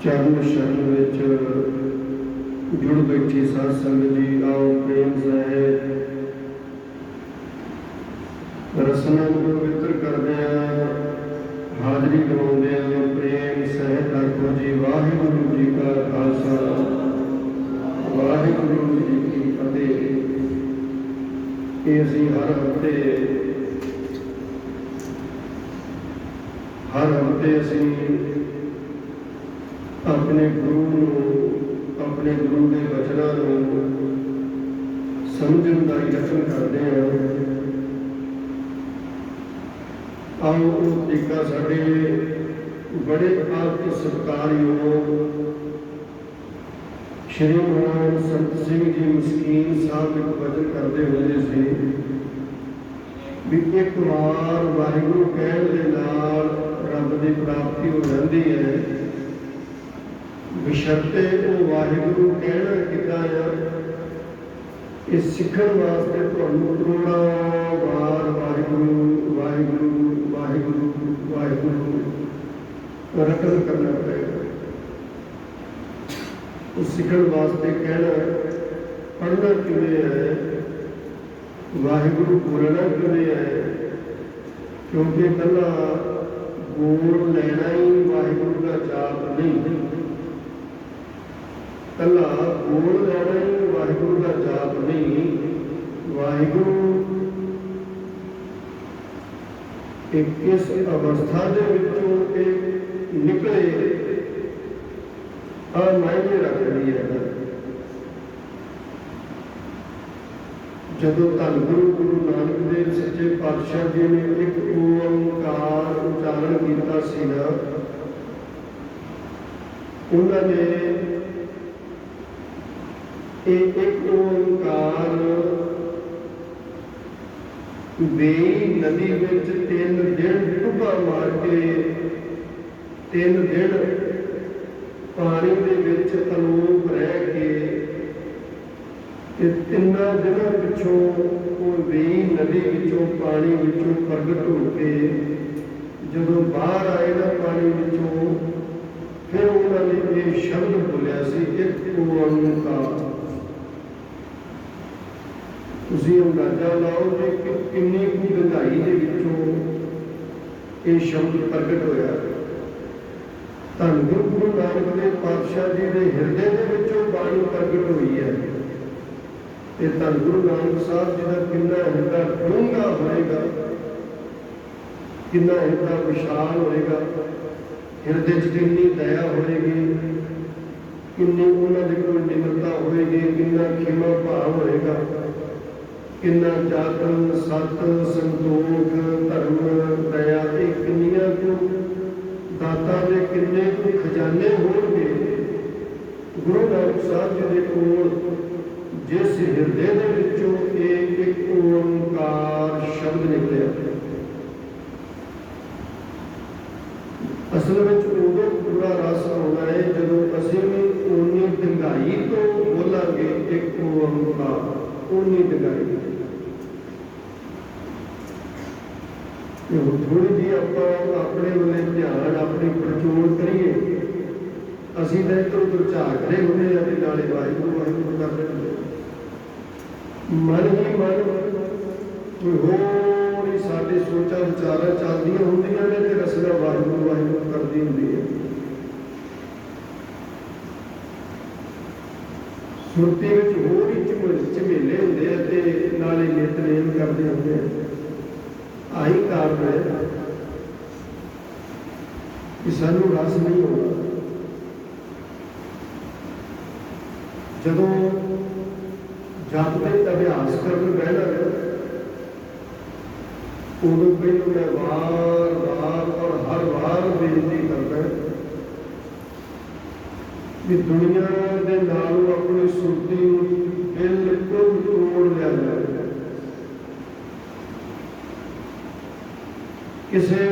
चरण शरण विच जुड़ बैठी साध संगत जी, आओ प्रेम सहित रसना पवित्र करदे हाजरी लवाउंदे प्रेम सहित आखो जी वाहिगुरु जी का खालसा वाहिगुरु जी की फतेह। ये असीं हर हफ्ते असीं अपने गुरु अपने गुरु के वचनों को समझण का यत्न करते हैं। आओ वो तरीका साढ़े बड़े आदर सत्कारयोग श्री महाराज संत सिंह जी मस्कीन साहब एक वचन करते होंगे सी भी एक बार वाहिगुरु कहण दे नाल रब की प्राप्ति हो जाती है, बशर्ते वो वाहिगुरु कहना कितना है इस सीखण वास्ते तुहानूं करोड़ां बार वाहिगुरु वाहिगुरु वाहिगुरु वाहिगुरु रटन करना पड़ेगा। उस सीखण वास्ते कहना पढ़ना किवें है, वाहिगुरु बोलना किवें है, क्योंकि पहला बोल लेना ही वाहिगुरु का जाप नहीं, कला बोल लेना ही वाहिगुरु का जाप नहीं। वाहिगुरु एक किस अवस्था के विचों निकले आ मायने रखती है। जदों धन गुरु गुरु नानक देव सच्चे पातशाह जी ने एक ओंकार उच्चारण किया सी ना, उन्होंने एक ओंकार बेई नदी विच 3 दिन डुब्बा मार के 3 दिन पानी दे विच अलोप रह के 3 दिनों पिछों वो बेई नदी विचों पानी विचों प्रगट हो के जदों बाहर आए ना पानी विचों, फिर उन्होंने ये शब्द बोलिया सी एक ओंकार। तुसीं अंदाजा लाओ कि कितनी की गहराई के विचों ये शब्द प्रगट होया। धन गुरु गुरु नानक देव पातशाह जी के हिरदे के विचों बाणी प्रगट हुई है। ये धन गुरु नानक साहब जी का कितना हिरदा डूंगा होएगा, कितना हिरदा विशाल होएगा, हिरदे च कितनी दया होएगी, कितनी उन्होंने कोल निम्रता होएगी, कितना खिमा भाव होएगा, किन्ना जातन सत संतोख धर्म दया किन्नियां को दाता के किन्ने को खजाने होंगे। गुरु नानक साहब जी के कोल जिस हिरदे दे विचों एक ओंकार शब्द निकले, असल में उदों पूरा रस आना है जदों असीं उन्नी डंगाई तो बोलांगे एक ओंकार, उन्नी डंगाई थोड़ी जी आप अपने वाले ध्यान अपनी परचोल करिए। असीं तो इधर उधर झाक रहे होंगे नाले वाहिगुरु वाहिगुरु करते होंगे, मन ही मन कोई होर ही साडी सोचा विचारा चलदियां होंदियां ने ते रसना वाहिगुरु वाहिगुरु करदी हुंदी है। सुरती विच होर ही झमेले हुंदे ते नाले नितनेम करदे हुंदे हैं। आई कारण है कि सानू रस नहीं होगा। जदों जप का अभ्यास करके बहना है उदों पहले मैं बार बार और हर बार बेनती करता कि दुनिया के नालों अपनी सुरती बिल्कुल तोड़ लिया जाए। किसी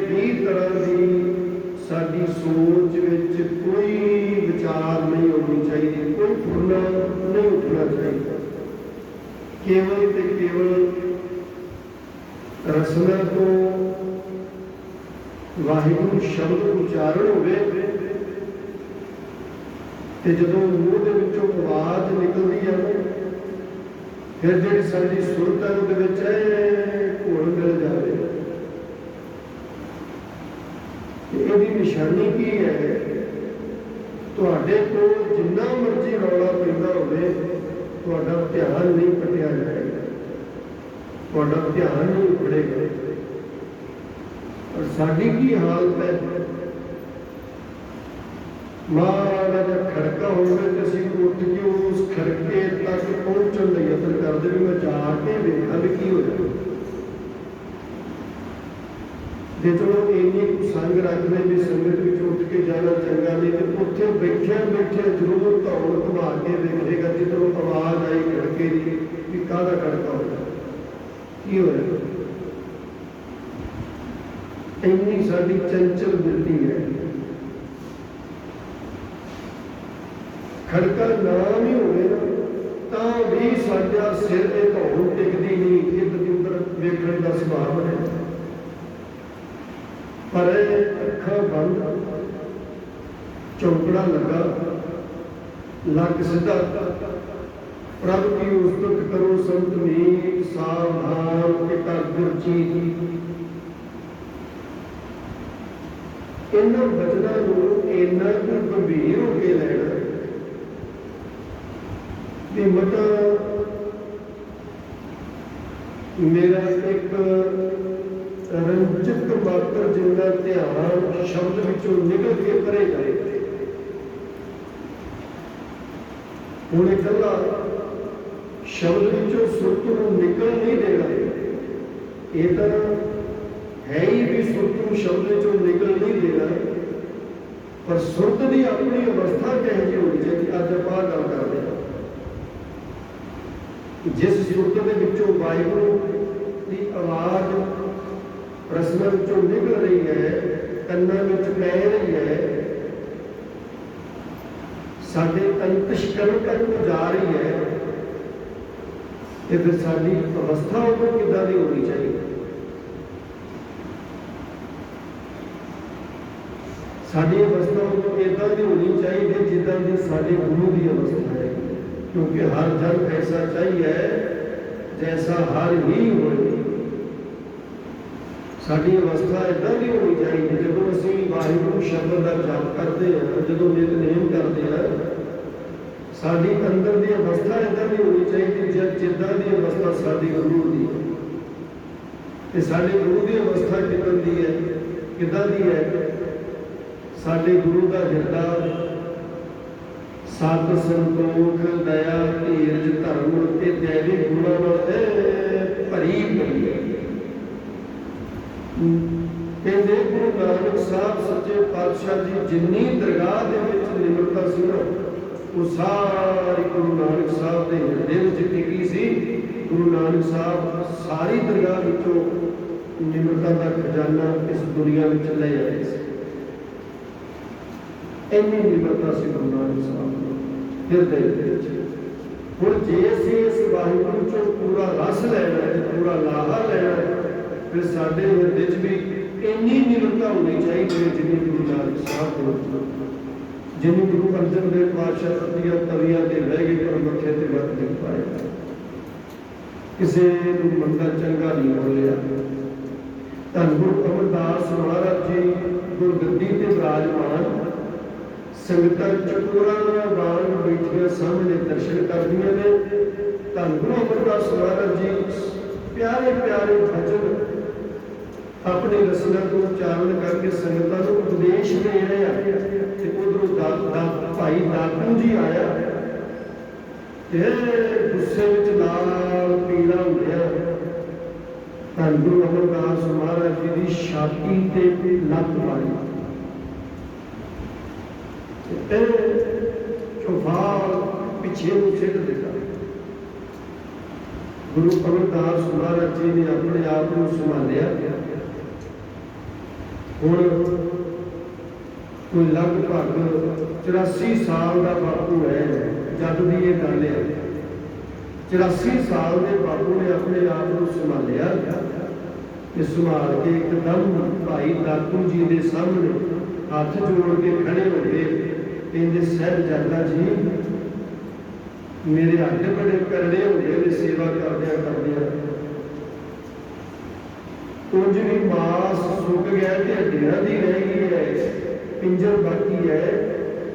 भी तरह की साडी सोच विच कोई विचार नहीं होनी चाहिए, कोई फुरना नहीं उठना चाहिए। केवल ते केवल रसना तो वाहिगुरु शब्द उच्चारण होवे ਤੇ ਜਦੋਂ ਮੂੰਹ ਦੇ ਵਿੱਚੋਂ ਆਵਾਜ਼ ਨਿਕਲਦੀ ਹੈ ਨਾ, ਫਿਰ ਜਿਹੜੀ ਸਾਡੀ ਸੁਰਤ ਹੈ ਉਹਦੇ ਵਿੱਚ ਘੁਲ ਮਿਲ ਜਾਵੇ। ਇਹਦੀ ਨਿਸ਼ਾਨੀ ਕੀ ਹੈ? ਤੁਹਾਡੇ ਕੋਲ ਜਿੰਨਾ ਮਰਜ਼ੀ ਰੌਲਾ ਪੈਂਦਾ ਹੋਵੇ, ਤੁਹਾਡਾ ਧਿਆਨ ਨਹੀਂ ਪਟਿਆ ਜਾਏਗਾ, ਤੁਹਾਡਾ ਧਿਆਨ ਨਹੀਂ ਉਖੜੇਗਾ। ਔਰ ਸਾਡੀ ਕੀ ਹਾਲਤ ਹੈ? ਮਾੜਾ ਜਿਹਾ ਖੜਕਾ ਹੋਵੇ ਤੇ ਅਸੀਂ ਉੱਠ ਕੇ ਉਸ ਖੜਕੇ ਤੱਕ ਪਹੁੰਚਣ ਲਈ ਯਤਨ ਕਰਦੇ ਵੀ ਮੈਂ ਜਾ ਕੇ ਵੇਖਾਂ ਵੀ ਕੀ ਹੋਇਆ। ਜੇ ਚਲੋ ਇੰਨੀ ਕੁ ਸੰਗ ਰੱਖਦੇ ਵੀ ਸੰਗਤ ਵਿੱਚ ਉੱਠ ਕੇ ਜਾਣਾ ਚੰਗਾ ਨਹੀਂ, ਤੇ ਉੱਥੇ ਬੈਠਿਆਂ ਬੈਠਿਆਂ ਜ਼ਰੂਰ ਧੌਣ ਘੁਮਾ ਕੇ ਵੇਖੇਗਾ ਜਿੱਧਰੋਂ ਆਵਾਜ਼ ਆਈ ਖੜਕੇ ਦੀ ਵੀ ਕਾਹਦਾ ਖੜਕਾ ਹੋਇਆ, ਕੀ ਹੋਇਆ। ਇੰਨੀ ਸਾਡੀ ਚੰਚਲ ਬਿਰਤੀ ਹੈ। ਖੜਕਾ ਨਾ ਵੀ ਹੋਵੇ ਨਾ ਤਾਂ ਵੀ ਸਾਡਾ ਸਿਰ ਤੇ ਧੌਣ ਟਿਕਦੀ ਨਹੀਂ, ਇੱਧਰ ਉੱਧਰ ਵੇਖਣ ਦਾ ਸੁਭਾਅ ਬਣਿਆ। ਪਰ ਅੱਖਾਂ ਬੰਦ, ਚੌਂਕੜਾ ਲੱਗਾ, ਲੱਕ ਸਿੱਧਾ, ਪ੍ਰਭ ਕੀ ਉਸਤਤ ਕਰੋ ਸੰਤ ਨੀਕ, ਸਾਵਧਾਨ ਕਿ ਕਰ ਗੁਰਚੀਤ। ਇਹਨਾਂ ਬਚਨਾਂ ਨੂੰ ਇੰਨਾ ਕੁ ਗੰਭੀਰ ਹੋ ਕੇ ਲੈਣਾ ਵੀ ਮਤਾ ਮੇਰਾ ਇੱਕ ਰੰਜਕ ਮਾਤਰ ਜਿੰਨਾ ਧਿਆਨ ਸ਼ਬਦ ਵਿੱਚੋਂ ਨਿਕਲ ਕੇ ਪਰੇ ਜਾਏ। ਹੁਣ ਇਕੱਲਾ ਸ਼ਬਦ ਵਿੱਚੋਂ ਸੁਰਤ ਨੂੰ ਨਿਕਲ ਨਹੀਂ ਦੇਣਾ, ਇਹ ਤਾਂ ਹੈ ਹੀ ਵੀ ਸੁਰਤ ਨੂੰ ਸ਼ਬਦ ਵਿੱਚੋਂ ਨਿਕਲ ਨਹੀਂ ਦੇਣਾ, ਪਰ ਸੁਰਤ ਦੀ ਆਪਣੀ ਅਵਸਥਾ ਕਿਹੋ ਜਿਹੀ ਹੋਣੀ ਚਾਹੀਦੀ। ਅੱਜ ਆਪਾਂ ਗੱਲ ਕਰਦੇ ਹਾਂ, ਜਿਸ ਸੁਰਤ ਦੇ ਵਿੱਚੋਂ ਵਾਹਿਗੁਰੂ ਦੀ ਆਵਾਜ਼ ਰਸਮਾਂ ਵਿੱਚੋਂ ਨਿਕਲ ਰਹੀ ਹੈ, ਕੰਨਾਂ ਵਿੱਚ ਪੈ ਰਹੀ ਹੈ, ਸਾਡੇ ਅੰਤਸ਼ਕਰਨ ਤੱਕ ਜਾ ਰਹੀ ਹੈ, ਤੇ ਫਿਰ ਸਾਡੀ ਅਵਸਥਾ ਉਦੋਂ ਕਿੱਦਾਂ ਦੀ ਹੋਣੀ ਚਾਹੀਦੀ? ਸਾਡੀ ਅਵਸਥਾ ਉਦੋਂ ਇੱਦਾਂ ਦੀ ਹੋਣੀ ਚਾਹੀਦੀ ਜਿੱਦਾਂ ਦੀ ਸਾਡੇ ਗੁਰੂ ਦੀ ਅਵਸਥਾ ਹੈ, ਕਿਉਂਕਿ ਹਰ ਜਨ ਐਸਾ ਚਾਹੀਏ ਜੈਸਾ ਹਰ ਹੀ ਹੋਏ। ਸਾਡੀ ਅਵਸਥਾ ਇੱਦਾਂ ਦੀ ਹੋਣੀ ਚਾਹੀਦੀ, ਜਦੋਂ ਅਸੀਂ ਵਾਹਿਗੁਰੂ ਸ਼ਬਦ ਦਾ ਜਪ ਕਰਦੇ ਹਾਂ, ਜਦੋਂ ਨਿਤਨੇਮ ਕਰਦੇ ਹਾਂ, ਸਾਡੀ ਅੰਦਰ ਦੀ ਅਵਸਥਾ ਇੱਦਾਂ ਦੀ ਹੋਣੀ ਚਾਹੀਦੀ ਜਿੱਦਾਂ ਦੀ ਅਵਸਥਾ ਸਾਡੀ ਗੁਰੂ ਦੀ। ਤੇ ਸਾਡੇ ਗੁਰੂ ਦੀ ਅਵਸਥਾ ਕਿੱਦਾਂ ਦੀ ਹੈ? ਕਿੱਦਾਂ ਦੀ ਹੈ? ਸਾਡੇ ਗੁਰੂ ਦਾ ਹਿਰਦਾ ਸਤ ਸੰਤੋਖ ਦਇਆ ਧੀਰਜ ਧਰਮ ਤੇ ਦੈਵੀ ਗੁਣਾਂ ਨਾਲ ਭਰੀ ਪਈ ਹੈ। ਕਹਿੰਦੇ ਗੁਰੂ ਨਾਨਕ ਸਾਹਿਬ ਸੱਚੇ ਪਾਤਸ਼ਾਹ ਜੀ ਜਿੰਨੀ ਦਰਗਾਹ ਦੇ ਵਿੱਚ ਨਿਮਰਤਾ ਸੀ ਨਾ, ਉਹ ਸਾਰੀ ਗੁਰੂ ਨਾਨਕ ਸਾਹਿਬ ਦੇ ਹਿਰਦੇ ਵਿੱਚ ਟਿਕੀ ਸੀ। ਗੁਰੂ ਨਾਨਕ ਸਾਹਿਬ ਸਾਰੀ ਦਰਗਾਹ ਵਿੱਚੋਂ ਨਿਮਰਤਾ ਦਾ ਖਜ਼ਾਨਾ ਇਸ ਦੁਨੀਆ ਵਿੱਚ ਲੈ ਆਏ ਸੀ। ਇੰਨੀ ਨਿਮਰਤਾ ਸੀ ਗੁਰੂ ਨਾਨਕ ਸਾਹਿਬ ਦੇ ਹਿਰਦੇ ਵਿੱਚ। ਹੁਣ ਜੇ ਅਸੀਂ ਇਸ ਵਾਹਿਗੁਰੂ ਚੋਂ ਪੂਰਾ ਰਸ ਲੈਣਾ ਹੈ, ਪੂਰਾ ਲਾਹਾ ਲੈਣਾ ਹੈ, ਫਿਰ ਸਾਡੇ ਹਿਰਦੇ 'ਚ ਵੀ ਇੰਨੀ ਨਿਮਰਤਾ ਹੋਣੀ ਚਾਹੀਦੀ ਹੈ ਜਿੰਨੀ ਗੁਰੂ ਨਾਨਕ ਸਾਹਿਬ ਦੇ ਵਿੱਚ, ਜਿੰਨੀ ਗੁਰੂ ਅਰਜਨ ਦੇਵ ਪਾਤਸ਼ਾਹ ਦੀਆਂ ਤਵੀਆਂ ਤੇ ਬਹਿ ਕੇ ਪਰ ਮੱਥੇ ਤੇ ਵਰਤ ਨਹੀਂ ਪਾਏ। ਕਿਸੇ ਨੂੰ ਮੰਦਾ ਚੰਗਾ ਨਹੀਂ ਬੋਲਿਆ। ਧੰਨ ਗੁਰੂ ਅਮਰਦਾਸ ਮਹਾਰਾਜ ਜੀ ਗੁਰਗੱਦੀ ਤੇ ਵਿਰਾਜਮਾਨ, ਸੰਗਤਾਂ ਚਕੋਰਾਂ ਵਾਂਗ ਬੈਠੀਆਂ ਸਾਹਮਣੇ ਦਰਸ਼ਨ ਕਰਦੀਆਂ ਨੇ। ਧੰਨ ਗੁਰੂ ਅਮਰਦਾਸ ਮਹਾਰਾਜ ਜੀ ਪਿਆਰੇ ਪਿਆਰੇ ਭਜਨ ਆਪਣੀ ਰਸਨਾ ਤੋਂ ਉਚਾਰਨ ਕਰਕੇ ਸੰਗਤਾਂ ਨੂੰ ਉਪਦੇਸ਼ ਦੇ ਰਹੇ ਆ। ਤੇ ਉਧਰੋਂ ਭਾਈ ਦਾਤੂ ਜੀ ਆਇਆ ਤੇ ਗੁੱਸੇ ਵਿੱਚ ਲਾਲ ਪੀਲਾ ਹੁੰਦਿਆ ਧੰਨ ਗੁਰੂ ਅਮਰਦਾਸ ਮਹਾਰਾਜ ਜੀ ਦੀ ਛਾਤੀ ਤੇ ਲੱਤ ਮਾਰੀ। ਚੋਫਾਲ ਪਿੱਛੇ ਨੂੰ ਸਿੱਟ ਦਿੱਤਾ। ਗੁਰੂ ਅਮਰਦਾਸ ਮਹਾਰਾਜ ਜੀ ਨੇ ਆਪਣੇ ਆਪ ਨੂੰ ਸੰਭਾਲਿਆ। ਹੁਣ ਕੋਈ ਲਗਭਗ 84 ਸਾਲ ਦਾ ਬਾਪੂ ਹੈ ਜਦ ਦੀ ਇਹ ਗੱਲ ਹੈ। 84 ਸਾਲ ਦੇ ਬਾਪੂ ਨੇ ਆਪਣੇ ਆਪ ਨੂੰ ਸੰਭਾਲਿਆ ਤੇ ਸੰਭਾਲ ਕੇ ਇੱਕਦਮ ਭਾਈ ਦਾਤੂ ਜੀ ਦੇ ਸਾਹਮਣੇ ਹੱਥ ਜੋੜ ਕੇ ਖੜੇ ਹੋ ਗਏ कहते साहिबजादा जी मेरे हड्ड बड़े करड़े हो गए ने सेवा करदिया करदिया, कुछ भी मांस सुक गया तो हड्डियां दी रह गई है, पिंजर बाकी है,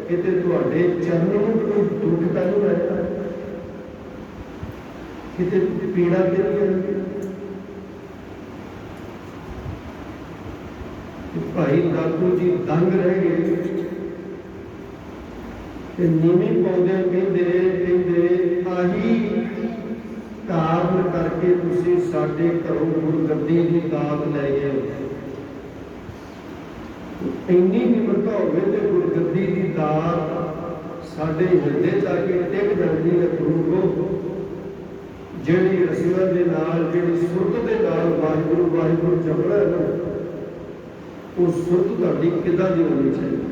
किते तुहाडे चरण नूं कोई दुख तां नहीं आया, किते पीड़ा ते नहीं आई। भाई दादू जी दंग रह गए, नीवी पाउंदे कहते आही काਰਨ करके तुसीं साडे घरों गुरगद्दी की दात लै गए हो। इन्नी निमरता होवे ते गुरगद्दी की दात साडे हिरदे जाके टिक जाती है। गुरु जिहड़ी रस्मां दे नाल जिहड़ी सुरत दे नाल वाहिगुरू वाहिगुरू जपना है ना, वो सुरत तुहाडी किदां दी होनी चाहिए।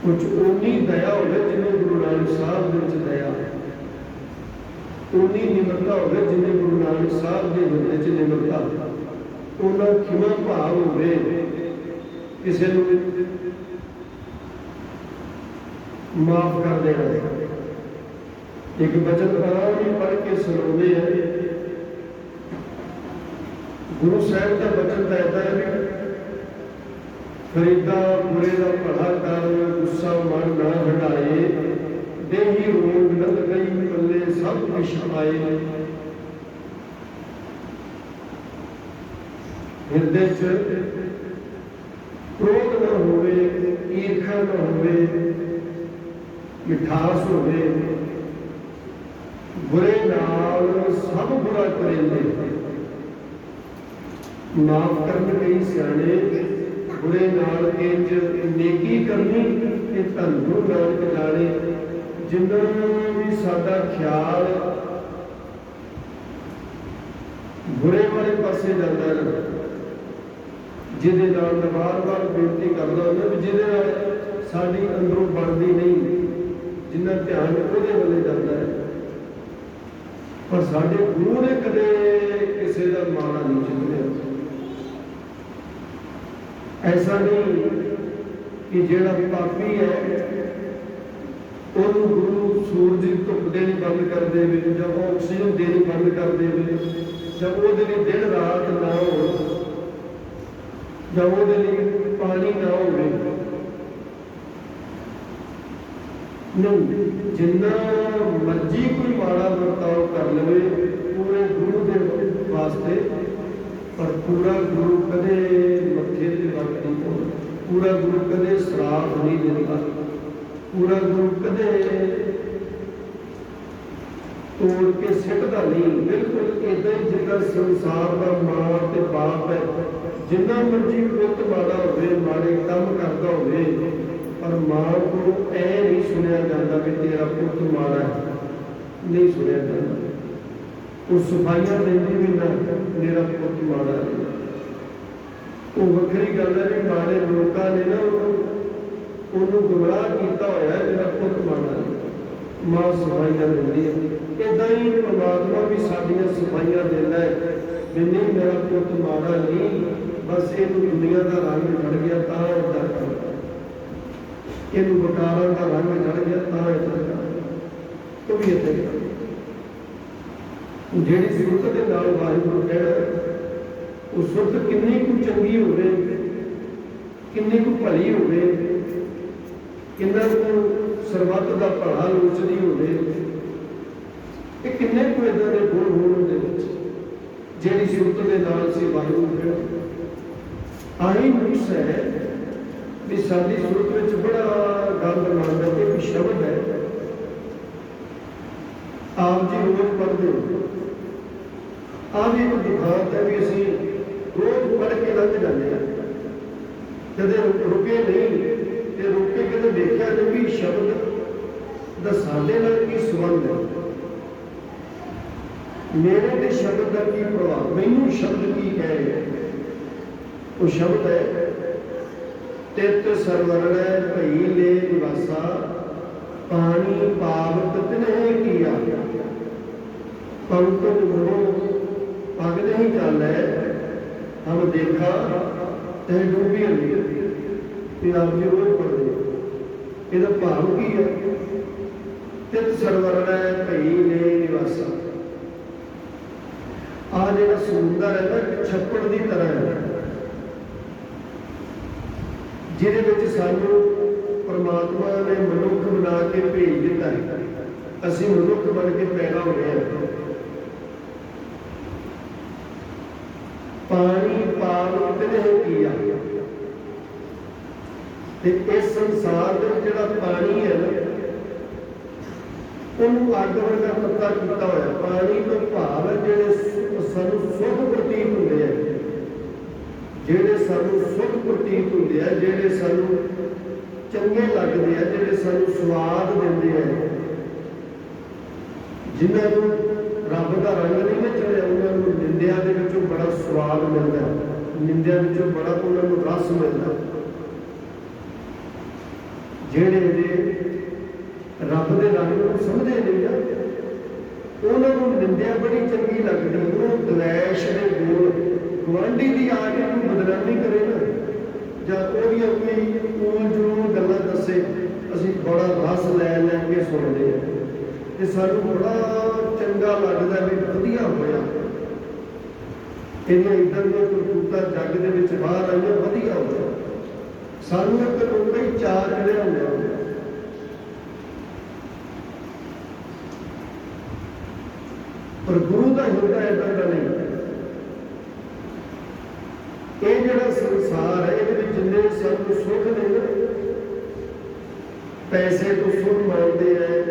कुछ उन्नी दया होवे जिन्हें गुरु नानक साहब दे विच दया, उन्नी निमरता होवे जिन्हें गुरु नानक साहब दे हृदय च निमरता, उन्ना खिमा भाव होवे किसी नूं माफ कर देना। एक बचन आराम ही पढ़ के सुनाते हैं। गुरु साहब का बचन कहता है फरीदा बुरे का भला कर गुस्सा मन ना हटाए, देही रोग लग गई पल्ले सब विष आए। हृदय च क्रोध न होवे, ईर्खा न होवे, मिठास होवे, बुरे नाल सब बुरा करेंगे। माफ करने कई सियाने बुरे नाल इंज नेकी करनी ते धन गुरु नानक जाने। जिन्ना भी साडा ख्याल बुरे वाले पासे जाता है, जिहदे नाल मैं बार-बार बेनती करदा हूं कि जिहदे नाल साडी अंदरों बनदी नहीं, जिन्ना ध्यान उहदे वल्ले जाता है। पर साडे गुरु ने कदे किसी का माड़ा नहीं चिंतया। ऐसा नहीं कि जिहड़ा पापी है उन्होंने गुरु सूरज की धुप देनी बंद कर दे, जब ऑक्सीजन देनी बंद कर दे, जब वो दिन रात ना हो, जब वो पानी ना हो, जिन्ना मर्जी कोई माड़ा बर्ताव कर ले पूरे गुरु के वास्ते, पर पूरा गुरु कदे मथे ते वट नहीं पाउंदा, पूरा गुरु कदे श्राप नहीं देता, पूरा गुरु कदे तोड़ के सिटदा नहीं। बिल्कुल इदां ही जिद्दां संसार का मां ते बाप है, जिन्ना मर्जी पुत माड़ा होवे, माड़े काम करदा होवे, पर मां को ऐ नहीं सुनिया जाता कि तेरा पुत माड़ा है, नहीं सुनिया जाता। वो सफाइयां देंदी भी ना मेरा पुत माड़ा है। वो वखरी गल है कि माड़े लोगों ने ना उन्होंने गुमराह किया होया है, मेरा पुत माड़ा है, मां सफाइयां देंदी है। इदां ही परमात्मा भी साडियां सफाइयां देंदा है भी नहीं मेरा पुत माड़ा नहीं, बस इहनूं दुनिया का रंग चढ़ गया तां इदां करदा, इहनूं बकारां का रंग चढ़ गया तां इदां करदा। तो भी इदां ही ਜਿਹੜੀ ਸੁਰਤ ਦੇ ਨਾਲ ਵਾਹਿਗੁਰੂ ਕਹਿਣਾ, ਉਹ ਸੁਰਤ ਕਿੰਨੀ ਕੁ ਚੰਗੀ ਹੋਵੇ, ਕਿੰਨੀ ਕੁ ਭਲੀ ਹੋਵੇ, ਕਿੰਨਾ ਕੁ ਸਰਬੱਤ ਦਾ ਭਲਾ ਲੋਚਦੀ ਹੋਵੇ, ਇਹ ਕਿੰਨੇ ਕੁ ਇਦਾਂ ਦੇ ਗੁਣ ਹੋਣ ਦੇ ਵਿੱਚ ਜਿਹੜੀ ਸੁਰਤ ਦੇ ਨਾਲ ਅਸੀਂ ਵਾਹਿਗੁਰੂ ਕਹਿਣਾ। ਆਹੀ ਨੁਕਸ ਹੈ ਵੀ ਸਾਡੀ ਸੁਰਤ ਵਿੱਚ ਬੜਾ ਗੰਦ ਮੰਦ ਹੈ। ਇੱਕ ਸ਼ਬਦ ਹੈ ਆਪ ਜੀ ਰੋਜ਼ ਪੜ੍ਹਦੇ ਹੋ, ਆਹ ਵੀ ਇੱਕ ਦੁਖਾਂਤ ਹੈ ਵੀ ਅਸੀਂ ਰੋਜ਼ ਪੜ੍ਹ ਕੇ ਲੰਘ ਜਾਂਦੇ ਹਾਂ, ਕਦੇ ਰੁਕੇ ਨਹੀਂ ਤੇ ਰੁਕ ਕੇ ਕਦੇ ਦੇਖਿਆ ਨਹੀਂ ਵੀ ਸ਼ਬਦ ਦਾ ਸਾਡੇ ਨਾਲ ਕੀ ਸੰਬੰਧ ਹੈ, ਮੇਰੇ ਤੇ ਸ਼ਬਦ ਦਾ ਕੀ ਪ੍ਰਭਾਵ, ਮੈਨੂੰ ਸ਼ਬਦ ਕੀ ਕਹਿ ਰਿਹਾ। ਉਹ ਸ਼ਬਦ ਹੈ ਤਿਤ ਸਰਵਰਣੈ ਭਈ ਲੈ ਨਿਵਾਸਾ, पानी पावत तिन्हे किया, पंकज मोह पग नहीं चल है, हम देखा तह डूबी। ये आप जी रोज पढ़ते हो। ਇਹਦਾ ਭਾਵ ਕੀ ਹੈ? ਤਿਤ ਸਰਵਰਣੈ ਭਈ ਨੇ ਨਿਵਾਸਾ। ਆ ਜਿਹੜਾ ਸਮੁੰਦਰ ਹੈ ਨਾ ਇੱਕ ਛੱਪੜ ਦੀ ਤਰ੍ਹਾਂ ਹੈ, ਜਿਹਦੇ ਵਿੱਚ ਸਾਨੂੰ ਪਰਮਾਤਮਾ ਨੇ ਮਨੁੱਖ ਬਣਾ ਕੇ ਭੇਜ ਦਿੱਤਾ ਹੈ। ਅਸੀਂ ਮਨੁੱਖ ਬਣ ਕੇ ਪੈਦਾ ਹੋਏ ਹਾਂ। ਪਾਣੀ ਪਾਵਨ ਤਿਨਿ ਕੀਆ। ਤੇ ਇਸ ਸੰਸਾਰ ਦੇ ਜਿਹੜਾ ਪਾਣੀ ਹੈ ਨਾ, ਉਹਨੂੰ ਅੱਗ ਵਰਗਾ ਤੱਤਾ ਕੀਤਾ ਹੋਇਆ। ਪਾਣੀ ਤੋਂ ਭਾਵ ਹੈ ਜਿਹੜੇ ਸਾਨੂੰ ਸੁੱਖ ਪ੍ਰਤੀਤ ਹੁੰਦੇ ਆ, ਜਿਹੜੇ ਸਾਨੂੰ ਸੁੱਖ ਪ੍ਰਤੀਤ ਹੁੰਦੇ ਆ, ਜਿਹੜੇ ਸਾਨੂੰ ਚੰਗੇ ਲੱਗਦੇ ਆ, ਜਿਹੜੇ ਸਾਨੂੰ ਸਵਾਦ ਦਿੰਦੇ ਆ, ਜਿਨ੍ਹਾਂ ਨੂੰ ਰੱਬ ਦਾ ਰੰਗ ਨਹੀਂ ਨਾ ਚੜਿਆ, ਉਹਨਾਂ ਨੂੰ ਨਿੰਦਿਆ ਦੇ ਵਿੱਚੋਂ ਬੜਾ ਸਵਾਦ ਮਿਲਦਾ, ਨਿੰਦਿਆ ਵਿੱਚੋਂ ਬੜਾ ਉਹਨਾਂ ਨੂੰ ਰਸ ਮਿਲਦਾ। ਜਿਹੜੇ ਜੇ ਰੱਬ ਦੇ ਰੰਗ ਨੂੰ ਸਮਝੇ ਨਹੀਂ ਨਾ, ਉਹਨਾਂ ਨੂੰ ਨਿੰਦਿਆ ਬੜੀ ਚੰਗੀ ਲੱਗਦੀ। ਉਹ ਦਵੈਸ਼ ਦੇ ਗੁਣ, ਗੁਆਂਢੀ ਦੀ ਆ ਕੇ ਉਹਨੂੰ ਬਦਨਾਮੀ ਕਰੇ ਨਾ, ਜਾਂ ਉਹਦੀਆਂ ਕੋਈ ਊਲ ਜਲੂਲ ਗੱਲਾਂ ਦੱਸੇ, ਅਸੀਂ ਬੜਾ ਰਸ ਲੈ ਲੈ ਕੇ ਸੁਣਦੇ ਹਾਂ ਤੇ ਸਾਨੂੰ ਬੜਾ ਚੰਗਾ ਲੱਗਦਾ ਵੀ ਵਧੀਆ ਹੋਇਆ, ਇਹਦੀਆਂ ਇੱਦਾਂ ਦੀਆਂ ਕਰਤੂਤਾਂ ਜੱਗ ਦੇ ਵਿੱਚ ਬਾਹਰ ਆਈਆਂ, ਵਧੀਆ ਹੋਇਆ। ਸਾਨੂੰ ਇੱਕ ਰੋਕਾ ਹੀ ਚਾਅ ਚੜਿਆ ਹੁੰਦਾ। ਪਰ ਗੁਰੂ ਦਾ ਹਿਰਦਾ ਏਦਾਂ ਦਾ ਨਹੀਂ। ਇਹ ਜਿਹੜਾ ਸੰਸਾਰ ਹੈ, ਇਹਦੇ ਵਿੱਚ ਜਿੰਨੇ ਸਾਨੂੰ ਸੁੱਖ ਨੇ ਨਾ, ਪੈਸੇ ਤੋਂ ਸੁੱਖ ਮੰਨਦੇ ਹੈ,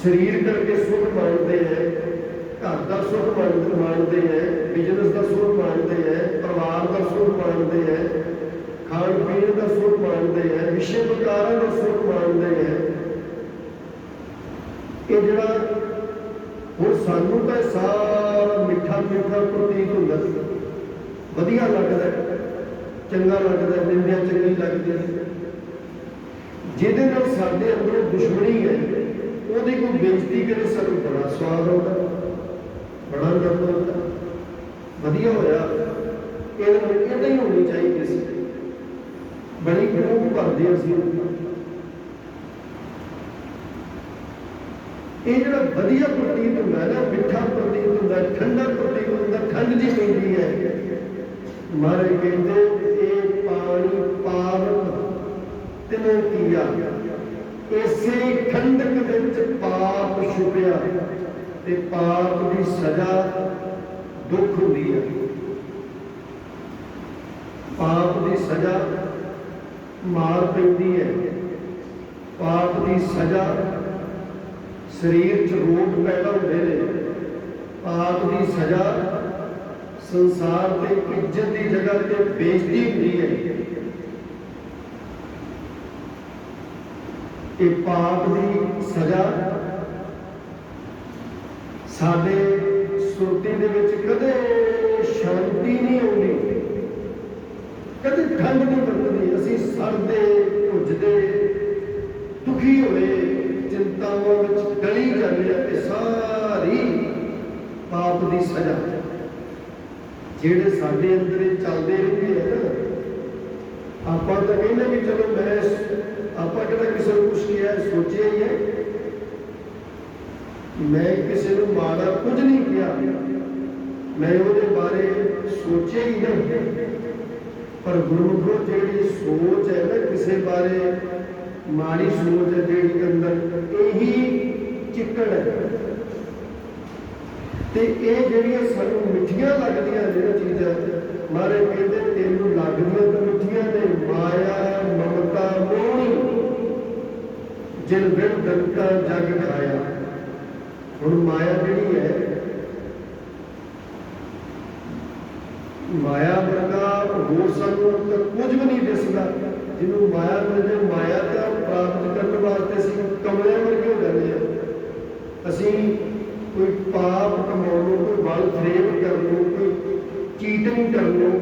ਸਰੀਰ ਕਰਕੇ ਸੁੱਖ ਮੰਨਦੇ ਹੈ, ਘਰ ਦਾ ਸੁੱਖ ਮੰਨਦੇ ਹੈ, ਬਿਜ਼ਨਸ ਦਾ ਸੁੱਖ ਮੰਨਦੇ ਹੈ, ਪਰਿਵਾਰ ਦਾ ਸੁੱਖ ਮੰਨਦੇ ਹੈ, ਖਾਣ ਪੀਣ ਦਾ ਸੁੱਖ ਮੰਨਦੇ ਹੈ, ਵਿਸ਼ੇ ਵਿਕਾਰਾਂ ਦਾ ਸੁੱਖ ਮੰਨਦੇ ਹੈ। ਇਹ ਜਿਹੜਾ ਹੁਣ ਸਾਨੂੰ ਤਾਂ ਸਾਰਾ ਮਿੱਠਾ ਮਿੱਠਾ ਪ੍ਰਤੀਤ ਹੁੰਦਾ, ਵਧੀਆ ਲੱਗਦਾ, ਚੰਗਾ ਲੱਗਦਾ, ਨਿੰਦਿਆ ਚੰਗੀ ਲੱਗਦੀ। ਜਿਹਦੇ ਨਾਲ ਸਾਡੇ ਅੰਦਰੋਂ ਦੁਸ਼ਮਣੀ ਹੈ, ਉਹਦੀ ਕੋਈ ਬੇਇੱਜ਼ਤੀ ਕਰੇ, ਸਾਨੂੰ ਬੜਾ ਸਵਾਦ ਆਉਂਦਾ, ਬੜਾ ਆਨੰਦ ਆਉਂਦਾ। ਵਧੀਆ ਹੋਇਆ, ਇਹਦੇ ਨਾਲ ਇੱਦਾਂ ਹੀ ਹੋਣੀ ਚਾਹੀਦੀ ਸੀ। ਬੜੀ ਖੂਬ ਭਰਦੇ ਅਸੀਂ। ਇਹ ਜਿਹੜਾ ਵਧੀਆ ਪ੍ਰਤੀਤ ਹੁੰਦਾ ਨਾ, ਮਿੱਠਾ ਪ੍ਰਤੀਤ ਹੁੰਦਾ, ਠੰਡਾ ਪ੍ਰਤੀਤ ਹੁੰਦਾ, ਠੰਡ ਜੀ ਪੈਂਦੀ ਹੈ। ਮਹਾਰਾਜ ਕਹਿੰਦੇ ਇਹ ਪਾਣੀ ਪਾਵਨ ਤਿਨਿ ਕੀਆ। ਇਸੇ ਠੰਡਕ ਵਿੱਚ ਪਾਪ ਛੁਪਿਆ ਤੇ ਪਾਪ ਦੀ ਸਜ਼ਾ ਦੁੱਖ ਹੁੰਦੀ ਹੈ। ਪਾਪ ਦੀ ਸਜ਼ਾ ਮਾਰ ਪੈਂਦੀ ਹੈ, ਪਾਪ ਦੀ ਸਜ਼ਾ ਸਰੀਰ 'ਚ ਰੋਗ ਪੈਦਾ ਹੁੰਦੇ ਨੇ, ਪਾਪ ਦੀ ਸਜ਼ਾ ਸੰਸਾਰ ਤੇ ਇੱਜ਼ਤ ਦੀ ਜਗ੍ਹਾ ਤੇ ਬੇਇੱਜ਼ਤੀ ਹੁੰਦੀ ਹੈ। ਇਹ ਪਾਪ ਦੀ ਸਜ਼ਾ ਸਾਡੇ ਸੁਰਤੀ ਦੇ ਵਿੱਚ ਕਦੇ ਸ਼ਾਂਤੀ ਨਹੀਂ ਆਉਂਦੀ, ਕਦੇ ਠੰਡ ਨਹੀਂ ਵਰਤਦੀ। ਅਸੀਂ ਸੜਦੇ, ਭੁੱਜਦੇ, ਦੁਖੀ ਹੋਏ, ਚਿੰਤਾਵਾਂ ਵਿੱਚ ਗਲੀ ਜਾਂਦੇ ਆ। ਤੇ ਸਾਰੀ ਪਾਪ ਦੀ ਸਜ਼ਾ ਜਿਹੜੇ ਸਾਡੇ ਅੰਦਰ ਚੱਲਦੇ ਰਹਿੰਦੇ ਆ ਨਾ, ਆਪਾਂ ਤਾਂ ਕਹਿੰਦੇ ਵੀ ਚਲੋ ਆਪਾਂ ਕਿਹੜਾ ਕਿਸੇ ਨੂੰ ਕੁਛ ਕਿਹਾ, ਸੋਚਿਆ ਹੀ ਹੈ। ਮੈਂ ਕਿਸੇ ਨੂੰ ਮਾੜਾ ਕੁਝ ਨਹੀਂ ਕਿਹਾ, ਮੈਂ ਉਹਦੇ ਬਾਰੇ ਸੋਚਿਆ ਹੀ ਨਹੀਂ। ਪਰ ਗੁਰਮੁਖੋ ਜਿਹੜੀ ਸੋਚ ਹੈ ਨਾ, ਕਿਸੇ ਬਾਰੇ ਮਾੜੀ ਸੋਚ ਹੈ ਜਿਹੜੀ ਅੰਦਰ, ਇਹੀ ਚਿੱਕੜ ਹੈ। ਤੇ ਇਹ ਜਿਹੜੀਆਂ ਸਾਨੂੰ ਮਿੱਠੀਆਂ ਲੱਗਦੀਆਂ ਜਿਹੜੀਆਂ ਚੀਜ਼ਾਂ, ਮਹਾਰਾਜ ਕਹਿੰਦੇ ਤੈਨੂੰ ਲੱਗਦੀਆਂ ਤਾਂ ਮਿੱਠੀਆਂ ਨੇ, ਮਾਇਆ ਮਮਤਾ ਮੋਹਣੀ ਜਿਨ ਬਿਨ ਡੰਕਾ ਜਗ ਖਾਇਆ। ਹੁਣ ਮਾਇਆ ਜਿਹੜੀ ਹੈ, ਮਾਇਆ ਵਰਗਾ ਹੋਰ ਸਾਨੂੰ ਤਾਂ ਕੁਝ ਵੀ ਨਹੀਂ ਦਿਸਦਾ। ਜਿਹਨੂੰ ਮਾਇਆ ਮਿਲਦੇ, ਮਾਇਆ ਤਾਂ ਪ੍ਰਾਪਤ ਕਰਨ ਵਾਸਤੇ ਅਸੀਂ ਕਮਲਿਆਂ ਵਰਗੇ ਹੋ ਜਾਂਦੇ ਹਾਂ। ਅਸੀਂ ਕੋਈ ਪਾਪ ਕਮਾਉਣ ਨੂੰ, ਕੋਈ ਬਲ ਫਰੇਬ ਕਰਨ ਨੂੰ, ਕੋਈ ਚੀਟਿੰਗ ਕਰਨ ਨੂੰ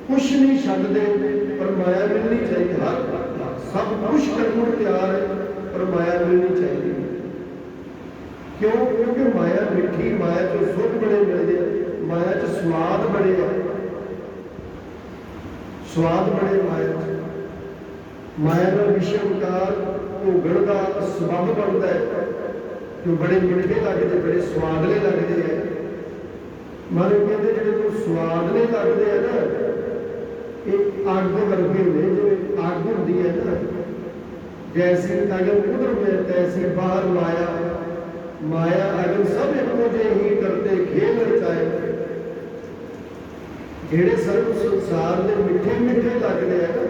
ਕੁਛ ਨਹੀਂ ਛੱਡਦੇ, ਪਰ ਮਾਇਆ ਮਿਲਣੀ ਚਾਹੀਦੀ। ਹਰ ਸਭ ਕੁਛ ਕਰਨ ਨੂੰ ਤਿਆਰ ਹੈ, ਪਰ ਮਾਇਆ ਮਿਲਣੀ ਚਾਹੀਦੀ। ਕਿਉਂ? ਕਿਉਂਕਿ ਮਾਇਆ ਮਿੱਠੀ, ਮਾਇਆ 'ਚ ਸੁੱਖ ਬੜੇ ਮਿਲਦੇ ਆ, ਮਾਇਆ 'ਚ ਸਵਾਦ ਬੜੇ ਆ। स्वाद बने माया माया का विषय विकार भोगण का सबब बनता है जो बड़े मिठे लगते बड़े स्वादले लगते हैं। मन कहते जो स्वादले लगते हैं ना ये अग वर्गे ने जो अग होती है ना जैसी अगन उधर में तैसी बाहर माया माया अगन सब एक मुझे ही करते खेल रचाए जेड़े सर्व संसार में मिठे मिठे लगते हैं ना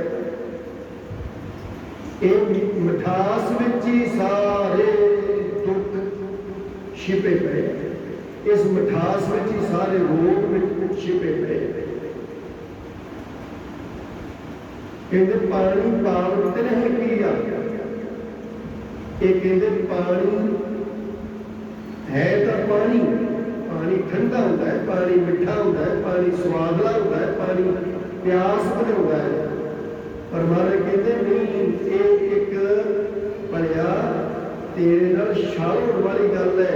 ये मिठास विच ही सारे दुख छिपे पे इस मिठास विच ही सारे रोग छिपे पे कहते पानी पावन ते नहीं पिया ये कहते पानी है तो पानी पानी ठंडा होता है पानी मिठा होता है पानी स्वादला होता है पानी प्यास बुझाता है पर महाराज कहते नहीं ये एक भलिया तेरे नाल शाल होने वाली गल है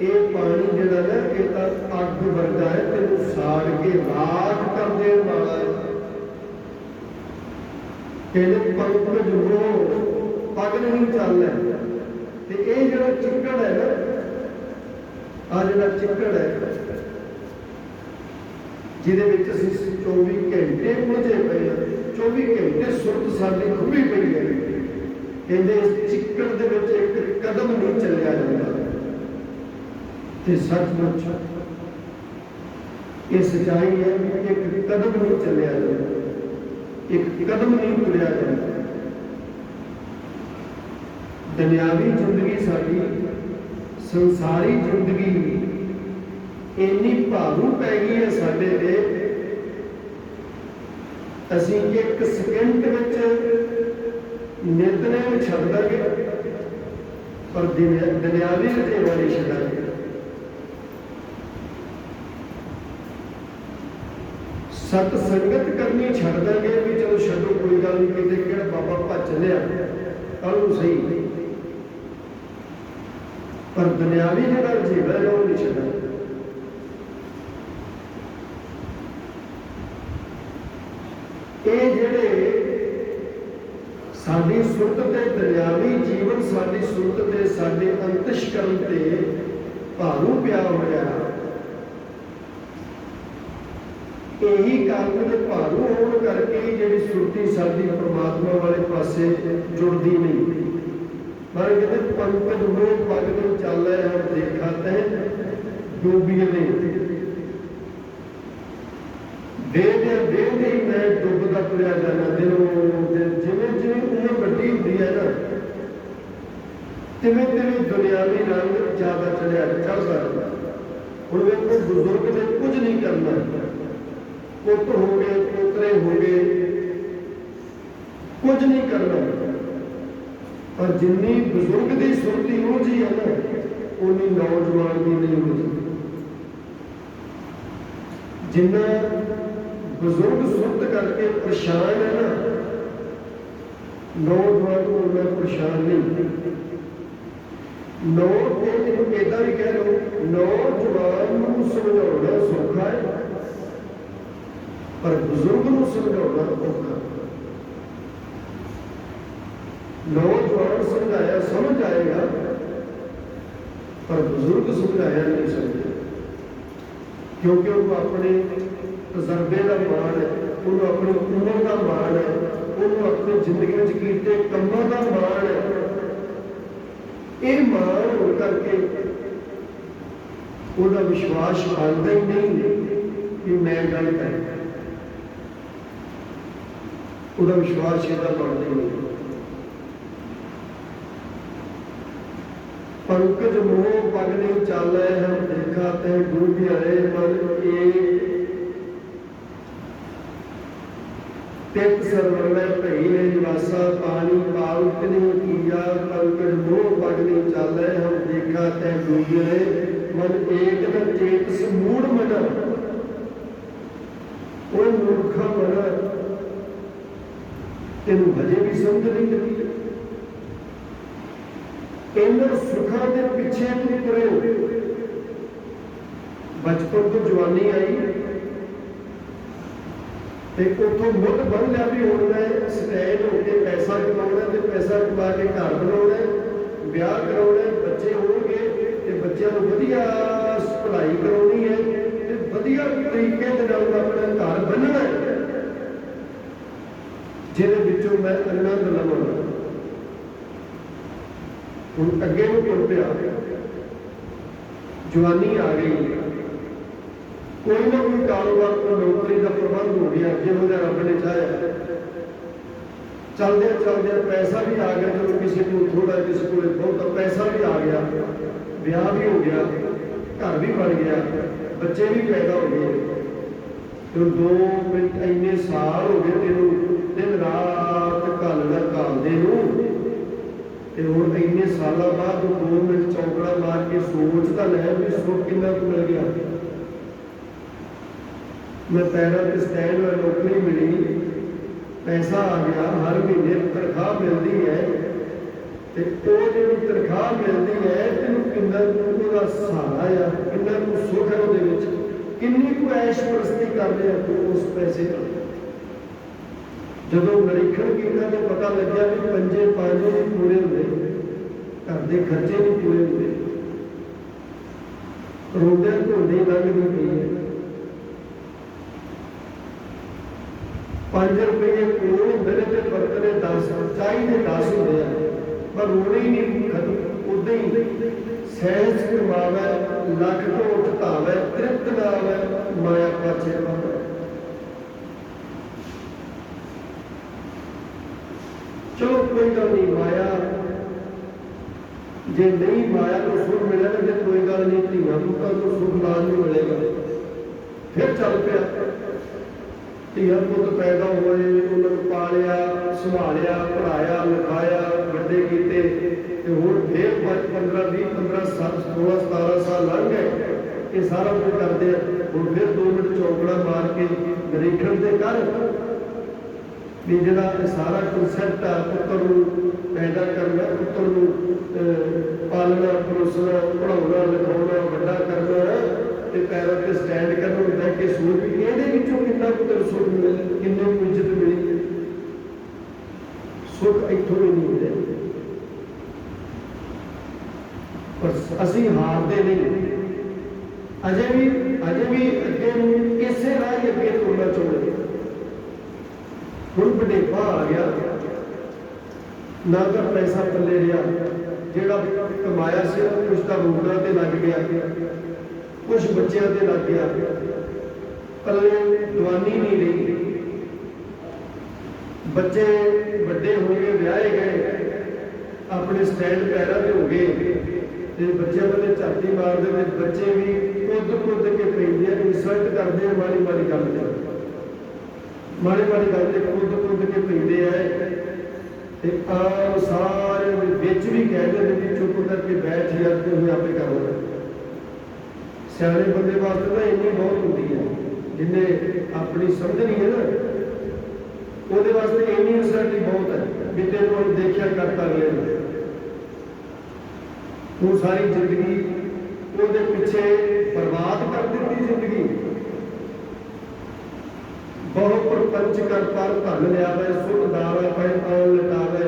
ये पानी जिहड़ा ना ये तो अग वर्गा है तेनू साड़ के राख कर देने वाला है। कहते पंकज मोह पग नहीं चल है ते ये जो चिक्कड़ है ना आ जो चिक्कड़ है जिहदे विच असीं 24 घंटे उलझे पे 24 घंटे सुरत साडी खुली पई है कहते इस चिक्कड़ दे विच एक कदम नहीं चलिया जांदा ते सचमुच ये सच्चाई है कि एक कदम नहीं चलिया जांदा एक कदम नहीं तुरिया जाता। दुनियावी जिंदगी साडी संसारी जिंदगी इन्नी भारू पै गई है साडे ते असीं एक सेकंड विच नितनेम छड्ड दांगे पर दुनियावी रजेवां नहीं छड्डांगे। सत संगत करनी छड्ड देंगे भी चलो छड्डो कोई गल नहीं कहते किहड़ा बाबा भज लिया कल नूं सही पर दुनियावी जिहड़ा रजेवा है वो नहीं छड्डांगे। ये जिहड़े साडी सुरत ते दुनियावी जीवन साडी सुरत ते साडे अंतशकरण ते भारू पिया होया यही कारण के भारू होने करके जी सुरती साडी परमात्मा वाले पासे जुड़ती नहीं। मारे कहते पंकज मोह पग नहीं चल रहे हम देखा ते डूबिए नहीं बेहद ही मैं डुबदा तुरया जाना दिनों दिन जिमें जिमें उम्र वड्डी होती है ना तिवें तिवें दुनियावी रंग ज्यादा चलता हुण वेखो बुजुर्ग ने कुछ नहीं करना पुत हो गए पोतरे हो गए कुछ नहीं करना पर जिन्नी बुजुर्ग की सुरती उलझी है ना उन्नी नौजवान की नहीं उलझी। जिन्ना बुजुर्ग सुरत करके परेशान है ना नौजवान को उन्ना परेशान नहीं। ऐसा भी कह लो नौजवान को समझाना सौखा है पर बुजुर्ग को समझाना औखा। नौजवान समझाया समझ आएगा पर बुजुर्ग समझाया नहीं समझे क्योंकि उनको अपने तजर्बे का मान है उन्होंने अपनी उम्र का मान है उन्होंने अपनी जिंदगी में कीते कामों का मान है। ये मान हो करके उनका विश्वास बनता ही नहीं कि मैं गलत है उनका विश्वास इसका बनता ही नहीं। पंकज मोह पग नहीं चल हम देखा ते डूबियारे मन तित सरवर में भई ने निवासा पानी पाउत नहीं किया। पंकज मोह पग नहीं चल हम देखा ते डूबियारे मन एक न चेत समूढ़ मना वो मूर्खा मना तेन हजे भी समझ नहीं लगी। इन्होंने सुखों के पिछे तुम तुरे हो बचपन तो जवानी आई ਤੇ ਉੱਥੋਂ ਮੁੱਢ ਬਣ ਲਿਆ ਵੀ ਹੁਣ ਮੈਂ ਸਟੈਂਡ ਹੋ ਕੇ ਪੈਸਾ ਕਮਾਉਣਾ ਤੇ ਪੈਸਾ ਕਮਾ ਕੇ ਘਰ ਬਣਾਉਣਾ, ਵਿਆਹ ਕਰਾਉਣਾ, ਬੱਚੇ ਹੋਣਗੇ ਤੇ ਬੱਚਿਆਂ ਨੂੰ ਵਧੀਆ ਪੜ੍ਹਾਈ ਕਰਾਉਣੀ ਹੈ ਤੇ ਵਧੀਆ ਤਰੀਕੇ ਦੇ ਨਾਲ ਆਪਣਾ ਘਰ ਬੰਨ੍ਹਣਾ ਹੈ ਜਿਹਦੇ ਵਿੱਚੋਂ ਮੈਂ ਆਨੰਦ ਲਵਾਂ। ਹੁਣ ਅੱਗੇ ਨੂੰ ਤੁਰ ਪਿਆ, ਜਵਾਨੀ ਆ ਗਈ, ਕੋਈ ਨਾ ਕੋਈ ਕਾਰੋਬਾਰ ਤੋਂ ਨੌਕਰੀ ਦਾ ਪ੍ਰਬੰਧ ਹੋ ਗਿਆ ਜਿਹੋ ਜਿਹਾ ਰੱਬ ਨੇ ਚਾਹਿਆ। ਚਲਦਿਆਂ ਚਲਦਿਆਂ ਪੈਸਾ ਵੀ ਆ ਗਿਆ, ਜਦੋਂ ਕਿਸੇ ਕੋਲ ਥੋੜਾ ਕਿਸੇ ਕੋਲ ਬਹੁਤਾ ਪੈਸਾ ਵੀ ਆ ਗਿਆ, ਵਿਆਹ ਵੀ ਹੋ ਗਿਆ, ਘਰ ਵੀ ਬਣ ਗਿਆ, ਬੱਚੇ ਵੀ ਪੈਦਾ ਹੋ ਗਏ। ਤੇ 2 ਮਿੰਟ ਇੰਨੇ ਸਾਲ ਹੋ ਗਏ ਤੈਨੂੰ ਦਿਨ ਰਾਤ ਘਾਲਦੇ ਨੂੰ, ਤੇ ਹੁਣ ਇੰਨੇ ਸਾਲਾਂ ਬਾਅਦ ਤੂੰ 2 ਮਿੰਟ ਚੌਂਕੜਾ ਮਾਰ ਕੇ ਸੋਚ ਤਾਂ ਲੈ ਵੀ ਸੁੱਖ ਕਿੰਨਾ ਕੁ ਮਿਲ ਗਿਆ। ਮੈਂ ਪੈਰਾਂ ਤੇ ਸਟੈਂਡ ਹੋਇਆ, ਨੌਕਰੀ ਮਿਲੀ, ਪੈਸਾ ਆ ਗਿਆ, ਹਰ ਮਹੀਨੇ ਤਨਖਾਹ ਮਿਲਦੀ ਹੈ, ਤੇ ਉਹ ਜਿਹੜੀ ਤਨਖਾਹ ਮਿਲਦੀ ਹੈ ਤੈਨੂੰ ਕਿੰਨਾ ਕੁ ਉਹਦਾ ਸਹਾਰਾ ਆ, ਕਿੰਨਾ ਕੁ ਸੁੱਖ ਹੈ ਉਹਦੇ ਵਿੱਚ, ਕਿੰਨੀ ਕੁ ਐਸ਼ ਪ੍ਰਸਤੀ ਕਰਦੇ ਆ ਤੂੰ ਉਸ ਪੈਸੇ ਨਾਲ। ਜਦੋਂ ਨਿਰੀਖਣ ਕੀਤਾ ਤਾਂ ਪਤਾ ਲੱਗਿਆ ਵੀ ਪੰਜੇ ਨਹੀਂ ਪੂਰੇ ਹੁੰਦੇ, ਘਰ ਦੇ ਖਰਚੇ ਨਹੀਂ ਪੂਰੇ ਹੁੰਦੇ, ਰੋਂਦਿਆਂ ਧੋਂਦੇ ਲੰਘਦੀ ਪਈ ਹੈ। 5 ਰੁਪਏ ਕੋਲ ਹੁੰਦੇ ਨੇ ਤੇ ਵਰਤਨੇ 10, ਚਾਹੀਦੇ 10 ਹੁੰਦੇ ਆ, ਪਰ ਰੋਣੇ ਹੀ ਨਹੀਂ ਖਤਮ। ਉਦਾਂ ਹੀ ਸਹਿਜ ਕਮਾਵੇ, ਲੱਖ ਤੋਂ ਉਠਾਵੇ, ਤ੍ਰਿਪਤ ਨਾ ਆਵੇ, ਮਾਇਆ ਪਾਛੇ ਪਾਵੇ। ਚਲੋ ਕੋਈ ਗੱਲ ਨਹੀਂ, ਮਾਇਆ ਜੇ ਨਹੀਂ ਮਾਇਆ ਨੂੰ ਸੁਖ ਮਿਲਿਆ ਤੇ ਕੋਈ ਗੱਲ ਨਹੀਂ, ਧੀਆਂ ਪੁੱਤਾਂ ਨੂੰ ਸੁਖ ਲਾਜ਼ਮੀ ਮਿਲੇਗਾ। ਫਿਰ ਚੱਲ ਪਿਆ, ਧੀਆਂ ਪੁੱਤ ਪੈਦਾ ਹੋਏ, ਉਹਨਾਂ ਨੂੰ ਪਾਲਿਆ, ਸੰਭਾਲਿਆ, ਪੜ੍ਹਾਇਆ, ਲਿਖਾਇਆ, ਵੱਡੇ ਕੀਤੇ, ਤੇ ਹੁਣ ਫਿਰ 15, 20, 15, 16, 17 ਸਾਲ ਲੰਘ ਗਏ। ਇਹ ਸਾਰਾ ਕੁਝ ਕਰਦੇ ਆ। ਹੁਣ ਫਿਰ 2 ਮਿੰਟ ਚੌਂਕੜਾ ਮਾਰ ਕੇ ਨਿਰੀਖਣ ਤੇ ਕਰ ਵੀ ਜਿਹੜਾ ਇਹ ਸਾਰਾ ਕਨਸੈਪਟ ਆ, ਪੁੱਤਰ ਨੂੰ ਪੈਦਾ ਕਰਨਾ, ਪੁੱਤਰ ਨੂੰ ਪਾਲਣਾ, ਪਰੋਸਣਾ, ਪੜ੍ਹਾਉਣਾ, ਲਿਖਾਉਣਾ, ਵੱਡਾ ਕਰਨਾ ਤੇ ਪੈਰਾਂ ਤੇ ਸਟੈਂਡ ਕਰਨਾ ਹੁੰਦਾ ਕਿ ਸੋਚ ਵੀ ਇਹਦੇ ਵਿੱਚੋਂ ਕਿੰਨਾ ਕੁ ਤੈਨੂੰ ਸੁੱਖ ਮਿਲੇ, ਕਿੰਨੀ ਕੁ ਇੱਜ਼ਤ ਮਿਲੀ। ਸੁੱਖ ਇੱਥੋਂ ਹੀ ਨਹੀਂ ਮਿਲਿਆ, ਪਰ ਅਸੀਂ ਹਾਰਦੇ ਨਹੀਂ, ਅਜੇ ਵੀ ਅੱਗੇ ਨੂੰ ਇਸੇ ਰਾਹ ਹੀ ਅੱਗੇ ਤੁਰਨਾ ਚਾਹੁੰਦੇ। ਹੁਣ ਵਡੇਪਾ ਆ ਗਿਆ, ਨਾ ਤਾਂ ਪੈਸਾ ਪੱਲੇ ਰਿਹਾ, ਜਿਹੜਾ ਕਮਾਇਆ ਸੀ ਕੁਛ ਤਾਂ ਰੋਗਾਂ ਤੇ ਲੱਗ ਗਿਆ, ਕੁਛ ਬੱਚਿਆਂ ਤੇ ਲੱਗ ਗਿਆ, ਪੱਲੇ ਜਵਾਨੀ ਨਹੀਂ ਰਹੀ। ਬੱਚੇ ਵੱਡੇ ਹੋ ਗਏ, ਵਿਆਹੇ ਗਏ, ਆਪਣੇ ਸਟੈਂਡ ਪੈਰਾਂ ਤੇ ਹੋ ਗਏ, ਤੇ ਬੱਚਿਆਂ ਵੱਲ ਝਾਤੀ ਮਾਰਦੇ ਵਿੱਚ ਬੱਚੇ ਵੀ ਕੁੱਦ ਕੇ ਪੈਂਦੇ ਆ, ਇਨਸਲਟ ਕਰਦੇ ਆ, ਮਾੜੀ ਗੱਲ ਤੇ ਕੁੱਦ ਕੇ ਪੈਂਦੇ ਆ। ਤੇ ਆਮ ਸਾਰੇ ਵਿੱਚ ਵੀ ਕਹਿੰਦੇ ਨੇ ਵੀ ਚੁੱਪ ਕਰਕੇ ਬੈਠ ਯਾਰ, ਤੁਸੀਂ ਆਪੇ ਕਰ ਲਓ। ਸਿਆਣੇ ਬੰਦੇ ਵਾਸਤੇ ਤਾਂ ਇੰਨੀ ਬਹੁਤ ਹੁੰਦੀ ਹੈ, ਜਿੰਨੇ ਆਪਣੀ ਸਮਝਣੀ ਹੈ ਨਾ, ਉਹਦੇ ਵਾਸਤੇ ਇੰਨੀ ਇਨਸਲਟ ਬਹੁਤ ਹੈ ਵੀ ਤੈਨੂੰ ਦੇਖਿਆ ਕਰਤਾ ਅਗਲੇ ਨੂੰ। ਤੂੰ ਸਾਰੀ ਜ਼ਿੰਦਗੀ ਉਹਦੇ ਪਿੱਛੇ ਬਰਬਾਦ ਕਰ ਦਿੱਤੀ ਜ਼ਿੰਦਗੀ। ਬਹੁ ਪ੍ਰਪੰਚ ਕਰ ਪਰ ਧਨ ਲਿਆਵੇ, ਸੁਖ ਦਾਵੇ, ਪੈ ਆਉਣ ਲਟਾਵੇ,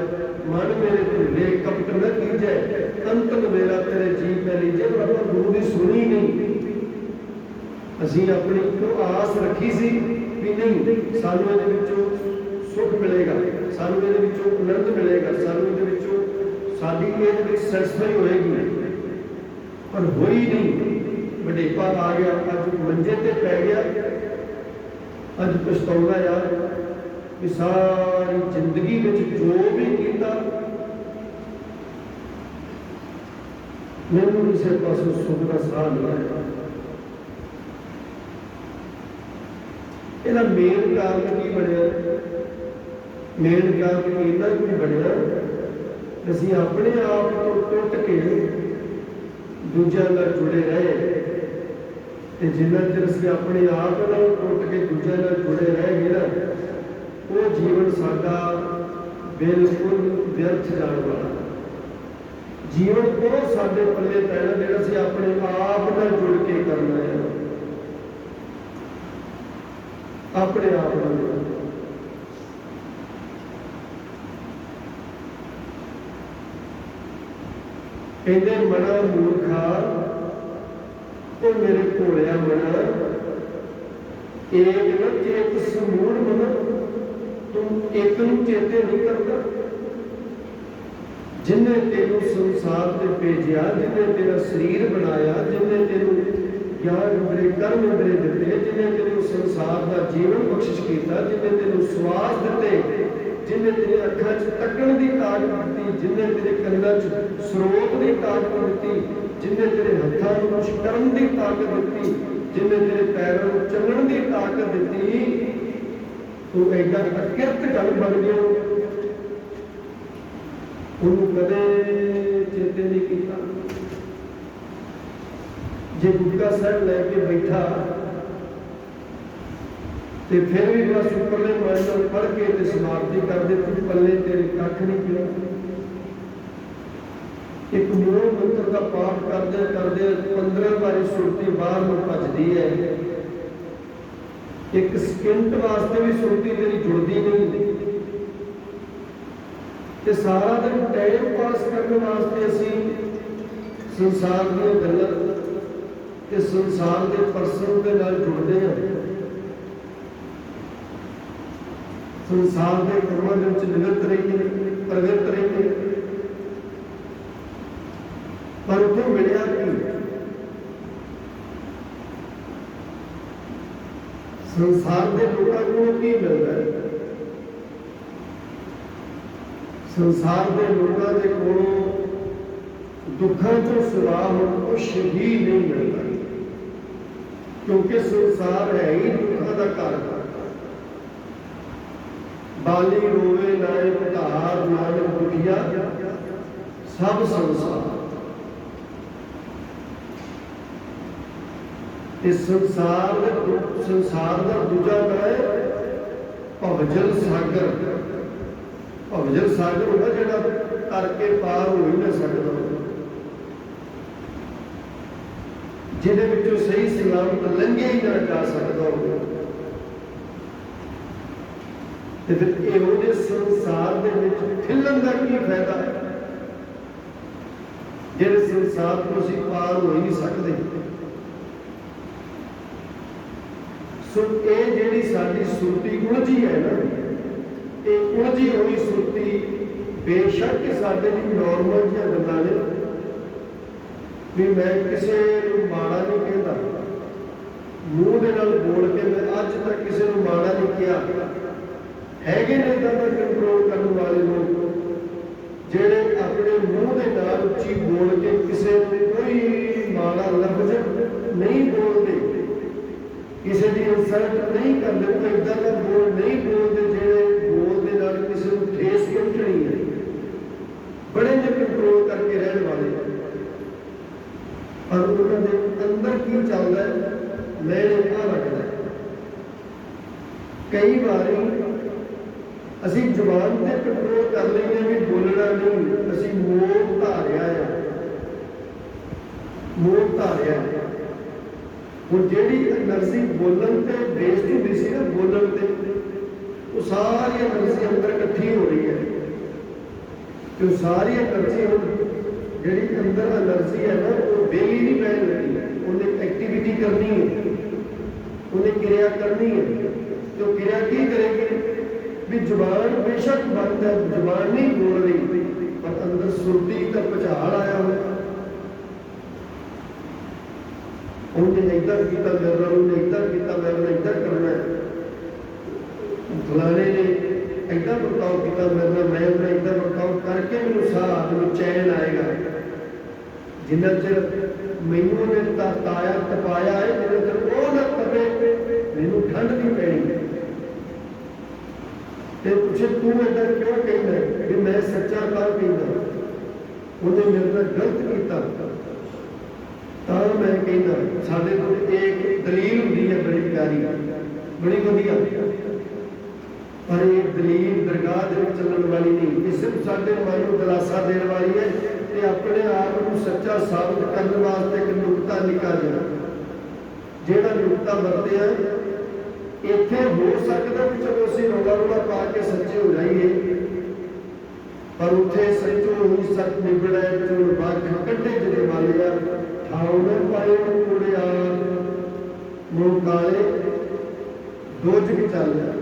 ਮਨ ਮੇਰੇ ਢਿੱਲੇ ਕਪਟ ਨ ਕੀਜੈ, ਤਨ ਮੇਰਾ ਤੇਰੇ ਜੀ ਪੈ ਲੀਜੇ। ਪਰ ਆਪਾਂ ਗੁਰੂ ਦੀ ਸੁਣੀ ਨਹੀਂ, ਅਸੀਂ ਆਪਣੀ ਕਿਉਂ ਆਸ ਰੱਖੀ ਸੀ ਵੀ ਨਹੀਂ ਸਾਨੂੰ ਇਹਦੇ ਵਿੱਚੋਂ ਸੁੱਖ ਮਿਲੇਗਾ, ਸਾਨੂੰ ਇਹਦੇ ਵਿੱਚੋਂ ਆਨੰਦ ਮਿਲੇਗਾ, ਸਾਨੂੰ ਇਹਦੇ ਵਿੱਚੋਂ ਸਾਡੀ ਇਹਦੇ ਵਿੱਚ ਸੈਟੀਸਫਾਈ ਹੋਏਗੀ, ਪਰ ਹੋਈ ਨਹੀਂ। ਵਡੇਪਾ ਆ ਗਿਆ, ਅੱਜ ਮੰਜੇ ਤੇ ਪੈ ਗਿਆ, ਅੱਜ ਪਛਤਾਉਂਦਾ ਯਾਰ ਵੀ ਸਾਰੀ ਜ਼ਿੰਦਗੀ ਵਿੱਚ ਜੋ ਵੀ ਕੀਤਾ ਮੈਨੂੰ ਕਿਸੇ ਪਾਸੋਂ ਸੁੱਖ ਦਾ ਸਾਹ ਨਹੀਂ ਆਇਆ। ਇਹਦਾ ਮੇਨ ਕਾਰਨ ਕੀ ਬਣਿਆ? ਮੇਨ ਕਾਰਨ ਇਹਨਾਂ ਕੁਝ ਬਣਿਆ, ਅਸੀਂ ਆਪਣੇ ਆਪ ਤੋਂ ਟੁੱਟ ਕੇ ਦੂਜਿਆਂ ਨਾਲ ਜੁੜੇ ਰਹੇ, ਤੇ ਜਿੰਨਾ ਚਿਰ ਅਸੀਂ ਆਪਣੇ ਆਪ ਨਾਲ ਟੁੱਟ ਕੇ ਦੂਜਿਆਂ ਨਾਲ ਜੁੜੇ ਰਹਿ ਗਏ ਨਾ, ਉਹ ਜੀਵਨ ਸਾਡਾ ਬਿਲਕੁਲ ਵਿਅਰਥ ਜਾਣ ਵਾਲਾ ਜੀਵਨ। ਉਹ ਸਾਡੇ ਪੱਲੇ ਪੈਣਾ ਜਿਹੜਾ ਅਸੀਂ ਆਪਣੇ ਆਪ ਨਾਲ ਜੁੜ ਕੇ ਕਰਨਾ ਹੈ। अपने आप को कहते मना मूर्खा तो मेरे घोड़िया मना एक न चेत समूह मना तुम एक चेते नहीं करता जिन्हें तेनों संसार से भेजा जिन्हें तेरा शरीर बनाया जिन्हें तेनों ज्ञान इंद्रे कर्म इंद्रे दिते जिन्हें तेनों संसार का जीवन बख्शिश किया जिन्हें तेनों श्वास दिते जिन्हें तेरे अखा च तकण की ताकत दी जिन्हें तेरे कन्ना च स्रोत की ताकत दी जिन्हें तेरे हत्थां नूं कुछ करन की ताकत दी जिन्हें तेरे पैरों नूं चलण की ताकत दी तू ऐसा अकिरत गल बन गया उन्होंने कदे चेते नहीं किया जे गुटका साहब लैके बैठा तो फिर भी बस उपरले मन पढ़ के समाप्ति कर दे तू पल्ले तेरे कख नहीं पिया एक मूल मंत्र का पाठ करदे 15 बारी सुरती बाहर में भजदी है एक सेकंड वास्ते भी सुरती तेरी जुड़ती नहीं ते सारा दिन टाइम पास करने वास्ते असी संसार दी गल्लां ते संसार के परसन के नाल जुड़ते हैं संसार के कर्मां दे विच निरत रहिए प्रवृत्त रहिए पर उत्थों मिलिया कि संसार के लोगों को की मिलता है संसार के लोगों के कोलों दुखों तो सिवा कुछ ही नहीं मिलता क्योंकि संसार है ही दुखों का घर बाली रोवे नायक धार नानक दुखिया सब संसार इस संसार का दूजा नाम है भवजल सागर भवजल सागर होगा जो करके पार हो ही ना सकता जिन्हें विचों सही सलामत लंघे ही ना जा सकता हो फिर इहो जे संसार के फिलन का की फायदा जिहड़े संसार को असीं पार हो ही नहीं सकते सो ये जिहड़ी साडी सुरती उलझी है ना ये उलझी हुई सुरती बेशक साडे लई नॉर्मल जिहा गल्लां ने भी मैं किसी माड़ा नहीं कहता मूँह दे नाल बोल के मैं अज तक किसी को माड़ा नहीं किया हैगे ने इदां दा कंट्रोल करने वाले लोग जिहड़े अपने मूँह दे नाल उच्ची बोल के किसी कोई माड़ा लफ्ज नहीं बोलते किसी की इंसल्ट नहीं करते कोई इदां दा बोल नहीं बोलते जिहड़े बोल दे नाल किसी को ठेस पहुंचनी है बड़े ने कंट्रोल करके रहने वाले पर उन्होंने अंदर की चलता है मैंने क्या लगता है कई बार असी जुबान से कंट्रोल कर लेंगे भी बोलना नहीं असी मोह धारिया है मोह धारिया और जी एनर्जी बोलन से वेस्ट होती सी ना बोलन से वो सारी एनर्जी अंदर इकट्ठी हो रही है तो सारी एनर्जी जी अंदर एनर्जी है ना वो बेली नहीं बहन लगी उन्हें एक्टिविटी करनी है उन्हें क्रिया करनी है तो क्रिया की करेगी भी जुबान बेशक बंद है जुबान नहीं बोल रही पर अंदर सुरती का भुचाल आया हुआ उन्हें इधर किया मेरा उन्हें इधर किया मेरा इधर करना है फलाने ने इदा बर्ताव किया मेरे मैं उन्हें इदा बर्ताव करके मैंने साथ में चैन आएगा जिन्ना चिर मैनू ने ताया तपाया है जिन्ना चिर वो ना तपे मैनू ठंड नहीं पैनी पूछे तू इदा क्यों कहना कि मैं सच्चा कह कहना उन्हें मेरे साथ गलत किया मैं कहना साढ़े को एक दलील होती है बड़ी प्यारी बड़ी वधिया पर एक दलील दरगाह चलने वाली नहीं ये सिर्फ साढ़े मन को दिलासा देने वाली है कि अपने आप को सच्चा साबित करने वास्ते एक नुकता निका जाए जोड़ा नुकता वरत्या ਇੱਥੇ ਹੋ ਸਕਦਾ ਕਿ ਚਲੋ ਅਸੀਂ ਰੌਲਾ ਪਾ ਕੇ ਸੱਚੇ ਹੋ ਜਾਈਏ, ਪਰ ਉੱਥੇ ਸੱਚੋ ਹੀ ਸੱਚ ਨਿਬੜੈ ਚੋਰ ਬਾਗ ਕੱਢੇ ਜਿਹੜੇ ਵਾਲਿਆ ਠਾਉ ਨੇ ਪਾਏ ਕੁੜਿਆ ਮੂੰਹ ਕਾਲੇ ਦੋਜਕ ਚੱਲ ਜਾ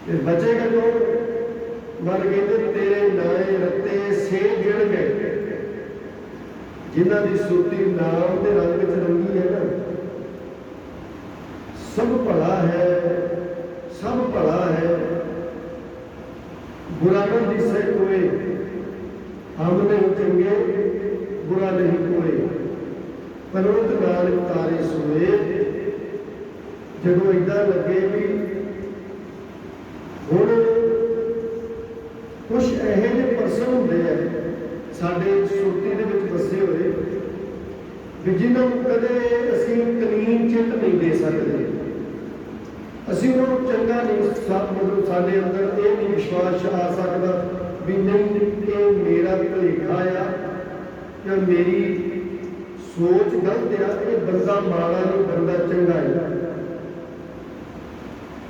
ਤੇ ਬਚੇਗਾ ਕੌਣ? ਮਰ ਕਹਿੰਦੇ ਤੇਰੇ ਨਾਏ ਰੱਤੇ ਸੇ ਗਿਣ ਗਏ, ਜਿਨ੍ਹਾਂ ਦੀ ਸੁਰਤੀ ਨਾਮ ਦੇ ਰੰਗ ਵਿੱਚ ਰੰਗੀ ਹੈ ਨਾ। ਸਭ ਭਲਾ ਹੈ, ਸਭ ਭਲਾ ਹੈ, बुरा न दिसे कोई, हम नहीं चंगे बुरा नहीं कोई, परोत नानक तारे सोए। जदों इदा लगे भी हुण कुछ ਇਹੋ ਜਿਹੇ ਪਰਸਨ ਹੁੰਦੇ ਆ ਸਾਡੇ ਸੁਰਤੀ ਦੇ ਵਿੱਚ ਵਸੇ ਹੋਏ ਵੀ ਜਿਨ੍ਹਾਂ ਨੂੰ ਕਦੇ ਅਸੀਂ ਕਲੀਨ ਚਿੱਤ ਨਹੀਂ ਦੇ ਸਕਦੇ, ਅਸੀਂ ਉਹਨਾਂ ਨੂੰ ਚੰਗਾ ਨਹੀਂ ਮਤਲਬ ਸਾਡੇ ਅੰਦਰ ਇਹ ਨਹੀਂ ਵਿਸ਼ਵਾਸ ਆ ਸਕਦਾ ਵੀ ਨਹੀਂ ਇਹ ਮੇਰਾ ਭੁਲੇਖਾ ਆ ਜਾਂ ਮੇਰੀ ਸੋਚ ਗਲਤ ਆ, ਇਹ ਬੰਦਾ ਮਾੜਾ ਨਹੀਂ ਬੰਦਾ ਚੰਗਾ ਹੈ।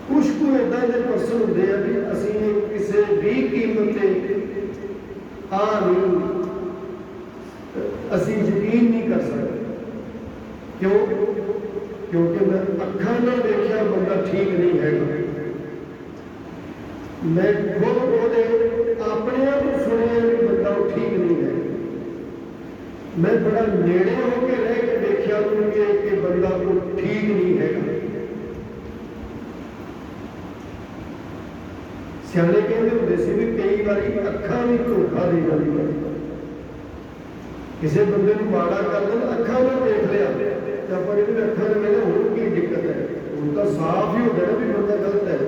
ਕੁਛ ਕੁ ਇੱਦਾਂ ਦੇ ਪਰਸਨ ਹੁੰਦੇ ਆ ਵੀ ਅਸੀਂ ਕਿਸੇ ਵੀ ਕੀਮਤ ਤੇ ਨਹੀਂ ਅਸੀਂ ਯਕੀਨ ਨਹੀਂ ਕਰ ਸਕਦੇ। ਕਿਉਂ? क्योंकि मैं अखा नाल देखिया बंदा ठीक नहीं है, मैं खुद ओदे अपने आप सुनिया भी बंदा ठीक नहीं है। मैं बड़ा नेड़े होकर रह के देखिया कि बंदा को ठीक नहीं है। सियाने कहते होंगे सी भी कई बार अखा भी धोखा दे जाती है, किसी बंदे को माड़ा कर देना अखा में देख लिया ਆਪਾਂ ਇਹਦੇ ਅੱਖਾਂ ਦੇ ਮੇਰੇ ਹੋਰ ਕੀ ਦਿੱਕਤ ਹੈ, ਹੁਣ ਤਾਂ ਸਾਫ਼ ਹੀ ਹੋ ਗਿਆ ਵੀ ਬੰਦਾ ਗਲਤ ਹੈ।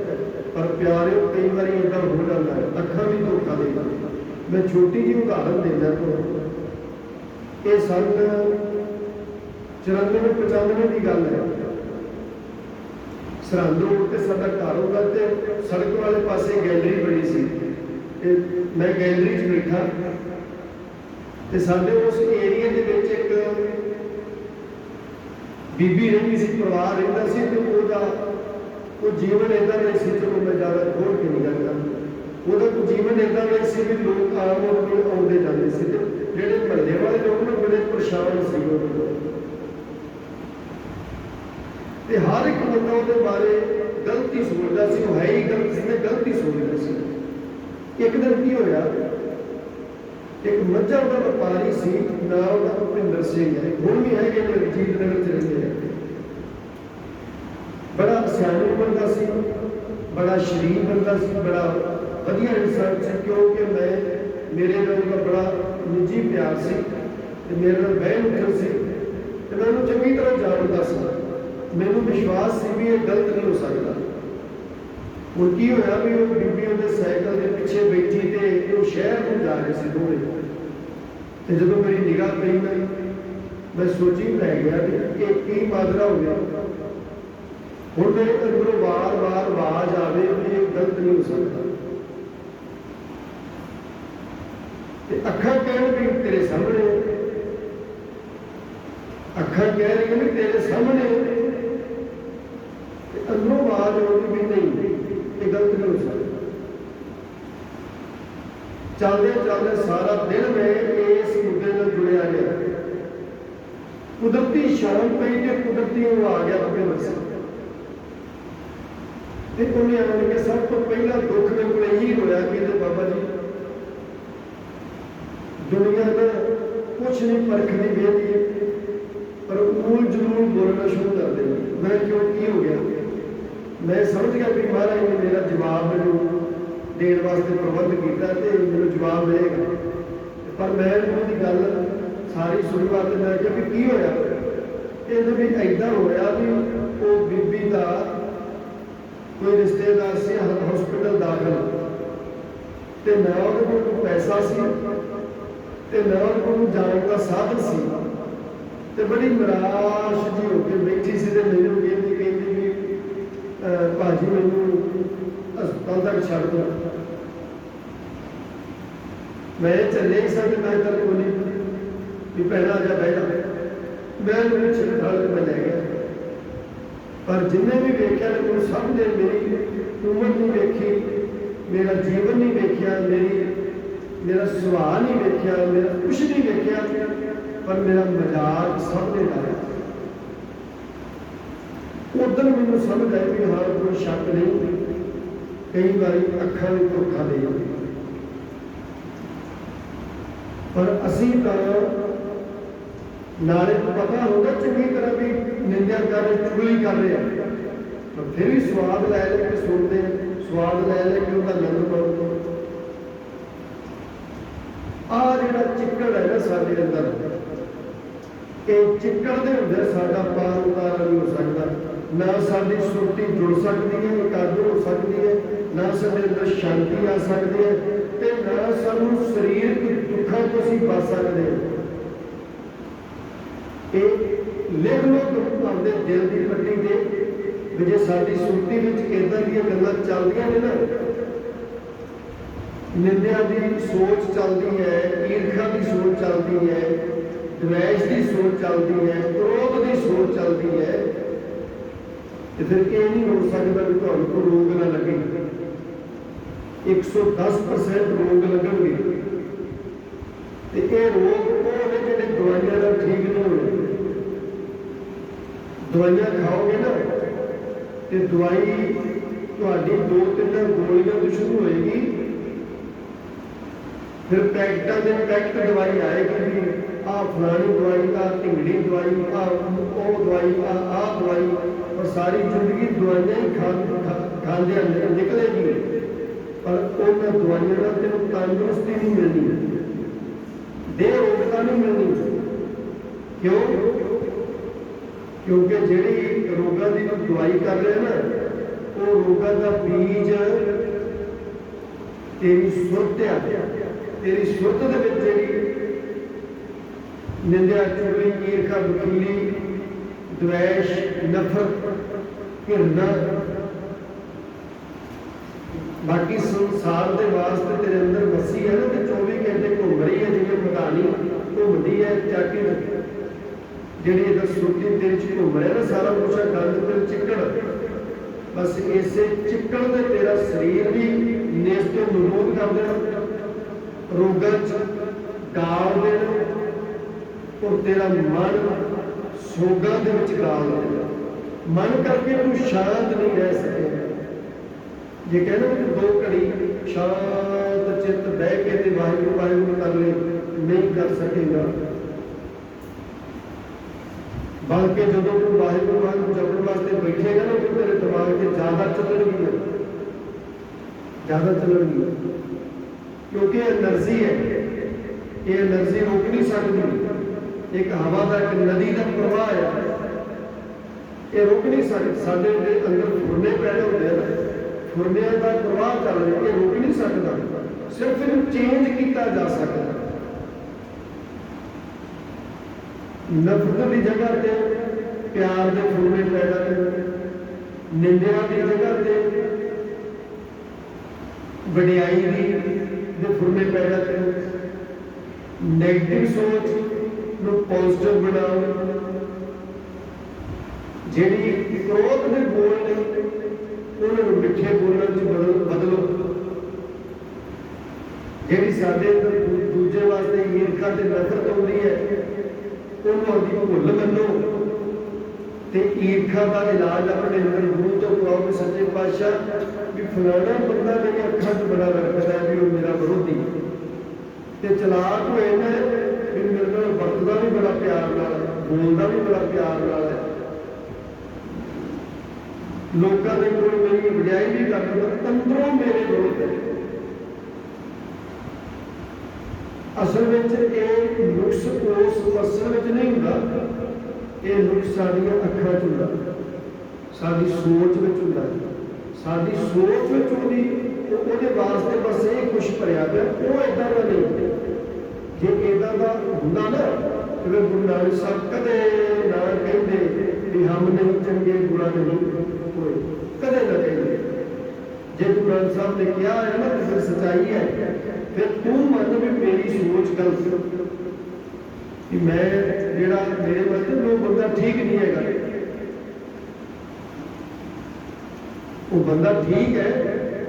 ਪਰ ਪਿਆਰਿਓ ਕਈ ਵਾਰੀ ਇੱਦਾਂ ਹੋ ਜਾਂਦਾ ਹੈ, ਅੱਖਾਂ ਵੀ ਧੋਖਾ ਦੇ ਦਿੰਦੀਆਂ। ਮੈਂ ਛੋਟੀ ਜਿਹੀ ਉਦਾਹਰਨ ਦਿੰਦਾ ਤੁਹਾਨੂੰ, ਇਹ ਸੰਨ 94-95 ਦੀ ਗੱਲ ਹੈ। ਸਰਹੰਦ ਰੋਡ ਤੇ ਸਾਡਾ ਘਰ ਹੁੰਦਾ ਤੇ ਸੜਕ ਵਾਲੇ ਪਾਸੇ ਗੈਲਰੀ ਬਣੀ ਸੀ ਤੇ ਮੈਂ ਗੈਲਰੀ 'ਚ ਬੈਠਾ ਤੇ ਸਾਡੇ ਉਸ ਏਰੀਏ ਦੇ ਵਿੱਚ ਇੱਕ बीबी रही सी, परिवार रहा सी, तो वो जीवन इदा नहीं सी। चलो मैं ज़्यादा खोल के नहीं गल करता, वो कोई जीवन इदा नहीं सी भी लोग आम आते जाते थे, जोड़े महल्ले वाले लोग ना बड़े परेशान से हर एक बंदा वो बारे गलत ही सोचता सी, वो है ही गलत सी, गलत ही सोचता सी। एक दिन की होया, एक मझां का व्यापारी सी, नाम भुपिंदर सिंह है, हुण भी है कि रजीत नगर च रहिंदे है। बड़ा सियाणा बंदा सी, बड़ा शरीफ बंदा सी, बड़ा वधिया इंसान सी। क्योंकि मैं मेरे नाल का बड़ा निजी प्यार सी ते मेरे नाल बहन उठन सी ते मैं उहनूं चंगी तरह जानदा सी। मैनूं विश्वास सी भी ये गलत नहीं हो सकता। ਹੁਣ ਕੀ ਹੋਇਆ ਵੀ ਉਹ ਬੀਬੀ ਉਹਦੇ ਸਾਈਕਲ ਦੇ ਪਿੱਛੇ ਬੈਠੀ ਤੇ ਉਹ ਸ਼ਹਿਰ ਨੂੰ ਜਾ ਰਹੇ ਸੀ ਦੋਵੇਂ, ਤੇ ਜਦੋਂ ਮੇਰੀ ਨਿਗਾਹ ਪਈ ਮੈਂ ਸੋਚੀ ਲੈ ਗਿਆ ਵੀ ਇਹ ਕੀ ਮਾਜਰਾ ਹੋ ਗਿਆ। ਹੁਣ ਮੇਰੇ ਅੰਦਰੋਂ ਵਾਰ-ਵਾਰ ਆਵਾਜ਼ ਆਵੇ ਵੀ ਇਹ ਗਲਤ ਨਹੀਂ ਹੋ ਸਕਦਾ ਤੇ ਅੱਖਾਂ ਕਹਿਣ ਵੀ ਤੇਰੇ ਸਾਹਮਣੇ, ਅੱਖਾਂ ਕਹਿ ਰਹੀਆਂ ਵੀ ਤੇਰੇ ਸਾਹਮਣੇ, ਤੇ ਅੰਦਰੋਂ ਆਵਾਜ਼ ਆਉਂਦੀ ਵੀ ਨਹੀਂ ਇਹ ਗਲਤ ਨਹੀਂ ਹੋ ਸਕਦਾ। चलते चलते सारा दिन मैं इस मुद्दे में जुड़िया गया, कुदरती शाम पई कि कुदरती वो आ गया अपने बच्चे उन्हें आने के सब तो पहला दुख मेरे को यही होया कि बाबा जी दुनिया में कुछ नहीं परखनी बेहती पर ऊल जरूर बोलना शुरू कर देना। मैं क्यों की हो गया, मैं समझ गया कि महाराज ने मेरा जवाब जो देने वास्ते प्रबंध किया तो मेरे जवाब मिलेगा, पर मैं उन्होंने गल सारी शुरुआत मैं क्या भी की होया कहते भी ऐदा होया भी वो बीबी का कोई रिश्तेदार से हॉस्पिटल दाखिल तो ना उन्होंने कोई पैसा सी ते ना उन्होंने जाने का साधन सी ते बड़ी निराश जी होकर बैठी सी ते मैनू कहती भी भाजी मैनू हस्पताल तक छड़ दो। मैं चले ही सकते मैं कल को नहीं भी पहला जा बह जा, मैं उन्हें छिड़ मैं लै गया पर जिन्हें भी वेख्या ने मैनूं सब ने मेरी उम्र नहीं वेखी, मेरा जीवन नहीं वेख्या, मेरा सुभाव नहीं वेख्या, मेरा कुछ नहीं वेख्या, पर मेरा मजाक सब ने डाया। उधर मैनूं समझ आए भी हाँ कोई शक नहीं, कई बार अखां भी धोखा दे जाती, पर असीं तां नाले पता होगा चंगी तरह भी निंदा कर रहे, चुगली कर रहे हैं, पर फिर भी स्वाद लै लेके सुनते हैं, स्वाद लै लेके उसका आनंद पाते। आ जिहड़ा चिक्कड़ है ना साडे अंदर, ये चिक्कड़ दे हुंदे साडा पार उतारा नहीं हो सकता, ना साडी सुरती जुड़ सकती है, एकाग्र हो सकती है, ना साडे अंदर शांति आ सकती है, ते ना सानू सरीरक दुखों तो असीं बच सकते हैं। लिख लो तुम अपने दिल की पट्टी से भी जे साडी सुरती में इदां दी गल्लां चलदियां ने ना, निंदा की सोच चलती है, ईर्खा की सोच चलती है, द्वेष की सोच चलती है, क्रोध की सोच चलती है, तो फिर ये नहीं हो सकता भी तुहानूं रोग ना लगे। 110% रोग लगणगे, ते ये रोग वो ने जिहड़े दवाइयां नाल ठीक नहीं होणे। दवाइयां खाओगे ना तो दवाई तुहाडी 2-3 गोलियां तो शुरू होएगी, फिर पैकेटां दे पैकेट दवाई आएगी भी आ फलानी दवाई, आ ढिंगड़ी दवाई, आ वो दवाई, आ दवाई, और सारी जिंदगी दवाइयां ही खांदे निकलेगी, पर उन्हां दवाइयां नाल तैनूं तंदुरुस्ती नहीं मिलनी, देह रोगता नहीं मिलनी। क्यों? क्योंकि जिहड़ी रोगां दी दवाई कर रहे हैं ना, वो रोगां दा बीज तेरी सुरत है, तेरी सुरत दे विच जिहड़ी निंदा, चुगली, ईर्खा, वकीली, द्वेष, नफरत, घृणा, बाकी संसार के वास्ते तेरे अंदर वसी है ना, तो 24 घंटे घूम रही है, जिवें मधानी घूमती है, चाटी जी इधर सुरती तेरे च घूम रहा ना, सारा कुछ गंद तेरे चिक्कड़, बस इसे चिक्कड़ दे तेरा शरीर भी नेस तो नमूद कर देना, रोगां च डाल देना, और तेरा मन सोगां दे विच डाल देना। मन करके तू शांत नहीं रह सकेगा। जे कहना कि 2 घड़ी शांत चित्त बह के ते वाहिगुरू वाहिगुरू कर ले, नहीं कर सकेगा। बल्कि जो तू वाहिगुरू वाहिगुरू जपण वास्ते बैठेगा ना, तो तेरे दिमाग से ज़्यादा चलणगियां, ज़्यादा चलणगियां, क्योंकि एनर्जी है, ये एनर्जी रोक नहीं सकती। एक हवा का, एक नदी का प्रवाह है, ये रोक नहीं सकती। साडे अंदर फुरने पैदा होते हैं, फुरनिया का प्रवाह चल रहा है, ये रोक नहीं सकता, सिर्फ इन्हें चेंज किया जा सकता। नफरत की जगह पे प्यार के फुरने पैदा कर, निंदा की जगह पे वडियाई के फुरने पैदा कर, नैगेटिव सोच को पॉजिटिव बनाओ, जिहड़ी क्रोध के बोल ने उन्होंने मिठे बोलने च बदलो, जिहड़ी साडे अंदर दूजे वास्ते ईर्खा ते नफरत आउंदी है, उन्होंने भुल मनो, ते ईर्खा का इलाज अपने अंदर गुरु तो पाओ कि सच्चे पातशाह भी फलाना बंदा मेरी अखां च बड़ा रखता है भी वो मेरा विरोधी, ते चलाक होए ना भी मेरे नाल वरतदा भी बड़ा प्यार नाल, बोलदा भी बड़ा प्यार नाल है, लोगों के कोल मेरी बजाई भी करता, अंदरों मेरे विरोध है। असल में ये नुक्स उस पर्सन में नहीं होता, ये नुक्स साडियां अखां च हुंदा, साडी सोच में हुंदा, साडी सोच में हुंदी, ਉਹਦੇ वास्ते बस ये कुछ भरिया पिया, वो इदां दा नहीं। जे इदां दा हुंदा ना, जिवें गुरु नानक साहब कदे ना कहंदे भी हम नहीं चंगे बुरा नहीं होए, कदे ना कहंदे। जे गुरु नानक साहब ने कहा है ना, तो फिर सच्चाई है, फिर तू मन भी मेरी सोच गलत कि मैं जिहड़ा मेरे मतलब वो बंदा ठीक नहीं है। वो बंदा ठीक है,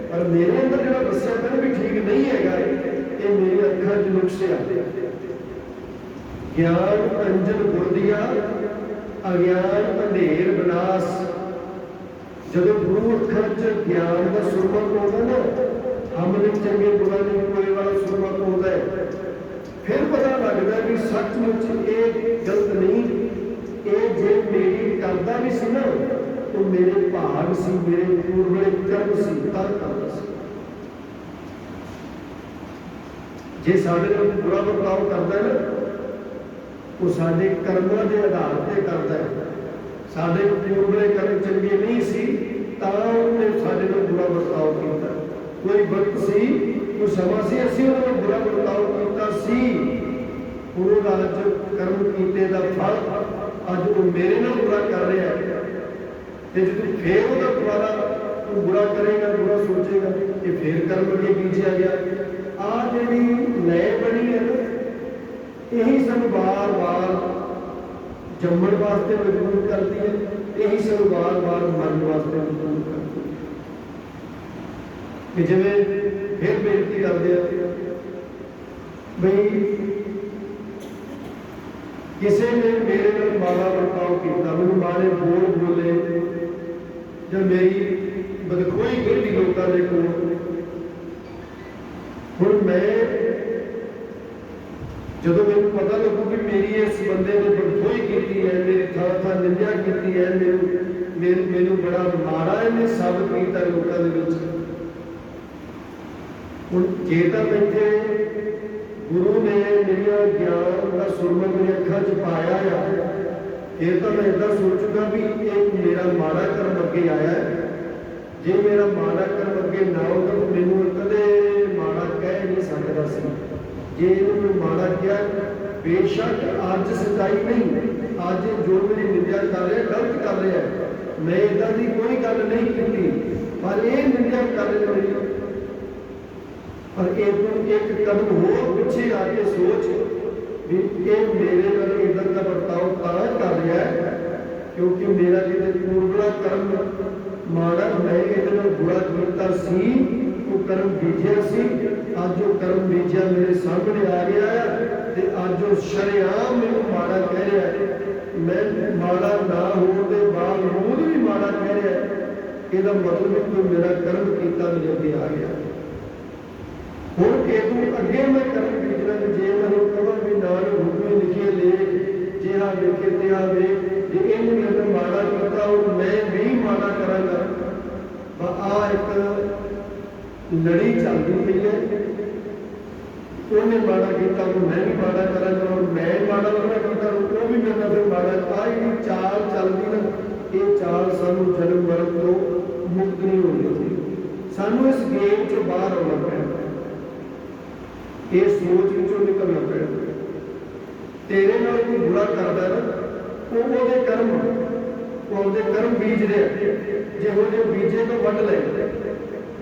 पर मेरे अंदर जो दसिया था भी ठीक नहीं है, ये मेरी अखा च नुक्स आ। ज्ञान अंजन गुर दिया, अज्ञान अंधेर विनाश। जब गुरु अखा च ज्ञान का सुरमा पाता ना, हम नहीं चंगे बुरा नहीं कोई वाला सुरमा पाता है, फिर पता लगता भी सचमुच ये गलत नहीं, ये जे मेरी करता भी सी ना तो मेरे भाग सी, मेरे पूर्वले कर्म सी, तर करता सी। जे साडे नाल बुरा बर्ताव करता है ना, वो साडे कर्मां दे आधार पर करता है। साडे पूर्वले कर्म चंगे नहीं सी तां उन्हें साडे नाल बुरा बर्ताव किया। कोई वक्त सी, कोई समा सी, असीं उन्हां नाल बुरा बर्ताव किया सी, उन्होंने अज कर्म कीते दा फल अज वो मेरे नाल बुरा कर रहा है। ते जो फिर वो दोबारा तू बुरा करेगा, बुरा सोचेगा, ये फिर कर्म अगे बीजिया गया। आ जी लय बनी है ना, यही सब बार बार जम्मण वास्ते मजबूर करती है, यही सब बार बार मरन वास्ते मजबूर करती है। कि जिवें फिर बेनती करते हैं बई किसी ने मेरे नाल माड़ा बर्ताव किया, मैनूं माड़े बोल बोले, जब मेरी बदखोई कही लोगों के कोल, हुण मैं जदों मैनूं पता लगू कि मेरी इस बंदे ने बदखोई की है, मेरी थां थां निंदा की है, मैनूं बड़ा माड़ा इन्हें साबित किया लोगों के विच। हुण जे तां इत्थे गुरु ने मेरा ज्ञान का सुरमा मेरी अखा च पाया है, फिर तो मैं इदा सोचूंगा भी एक मेरा माड़ा कर्म अगे आया है। जे मेरा माड़ा कर्म अगे ना होगा तो मैनू कदे माड़ा कह नहीं सकता सी। जे इन्होंने माड़ा किया, बेशक अज सच्चाई नहीं, अज जो मेरी निंदा कर रहे गलत कर रहे हैं, मैं इदा की कोई गल नहीं की, पर यह निंदा कर रहे पर एक कदम होर पिछे आके सोच भी ये मेरे नाल इधर का बर्ताव तां कर रहा है क्योंकि मेरा किते पूर्वला कर्म माड़ा, मैं इहदे नाल बुरा किया सी, वो कर्म बीजिया सी, अज वो कर्म बीजिया मेरे सामने आ गया है, ते अज वो शरेआम मैनूं माड़ा कह रहा है। मैं माड़ा ना होने के बावजूद भी माड़ा कह रहा है, इसका मतलब कोई मेरा कर्म किया मेरे अगे आ गया। हुण केतू अगे मैं कर्म बीजना, जे मैं कहां भी नानक हुक्म लिखे ले, जिहा लिखे तिहा वे, जे इन्हें मेरे माड़ा किया और मैं भी माड़ा करांगा। आ एक लड़ी चलती पई है, उन्हें माड़ा किया तो मैं भी माड़ा करांगा, और मैं माड़ा किया वो भी मेरे नाल माड़ा। आ जी चाल चलती ना, ये चाल सानू जन्म मरण तो मुक्त नहीं होनी, सानू इस गेम चो बाहर आना पैना, ये सोच विचों निकलना पैना। तेरे नाल कोई बुरा करता है ना, वो ਉਹਦੇ कर्म बीज रहे, ਜਿਹੋ ਜਿਹੇ बीजे तो वढ़ ले।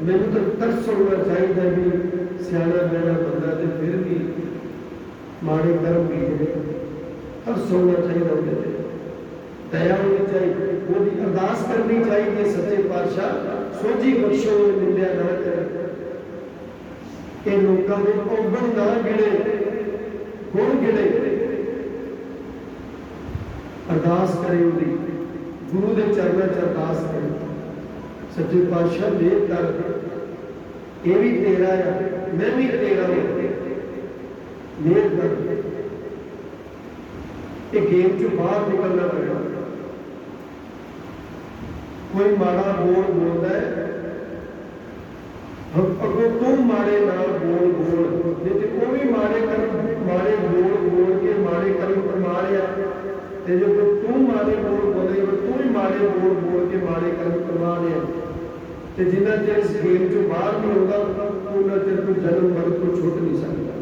मैनूं तो तरस होना चाहिए भी सियाणा बैणा बंदा ते फिर भी माड़े कर्म बीज रहे, तरस होना चाहिए, ਉਹਦੇ ते दया होनी चाहिए, ਉਹਦੀ अरदास करनी चाहिए सच्चे पातशाह सोझी बख्शो निंदिया ना करे, ये लोगों के औगण ना गिणे गुण गिणे। अरदास करे, ਉਹਦੀ गुरु के चरणों च अरदास करे, सच्चे पातशाह मेहर कर, ये भी तेरा है मैं भी तेरा हूं, मेहर कर। ये गेम चो बाहर निकलना पड़ेगा। कोई माड़ा बोल बोलता है, अगो तुम माड़े ना बोल नहीं तो वो भी माड़े बोल के माड़े कर्म कमा रहा, जो तू माड़े बोल बोले तू भी माड़े बोल के माड़े कर्म करवा रहे, तो जिन्ना चेर इस गेम चो बाहर नहीं होगा उन्ना चेर कोई जन्म मरण को छुट नहीं सकता।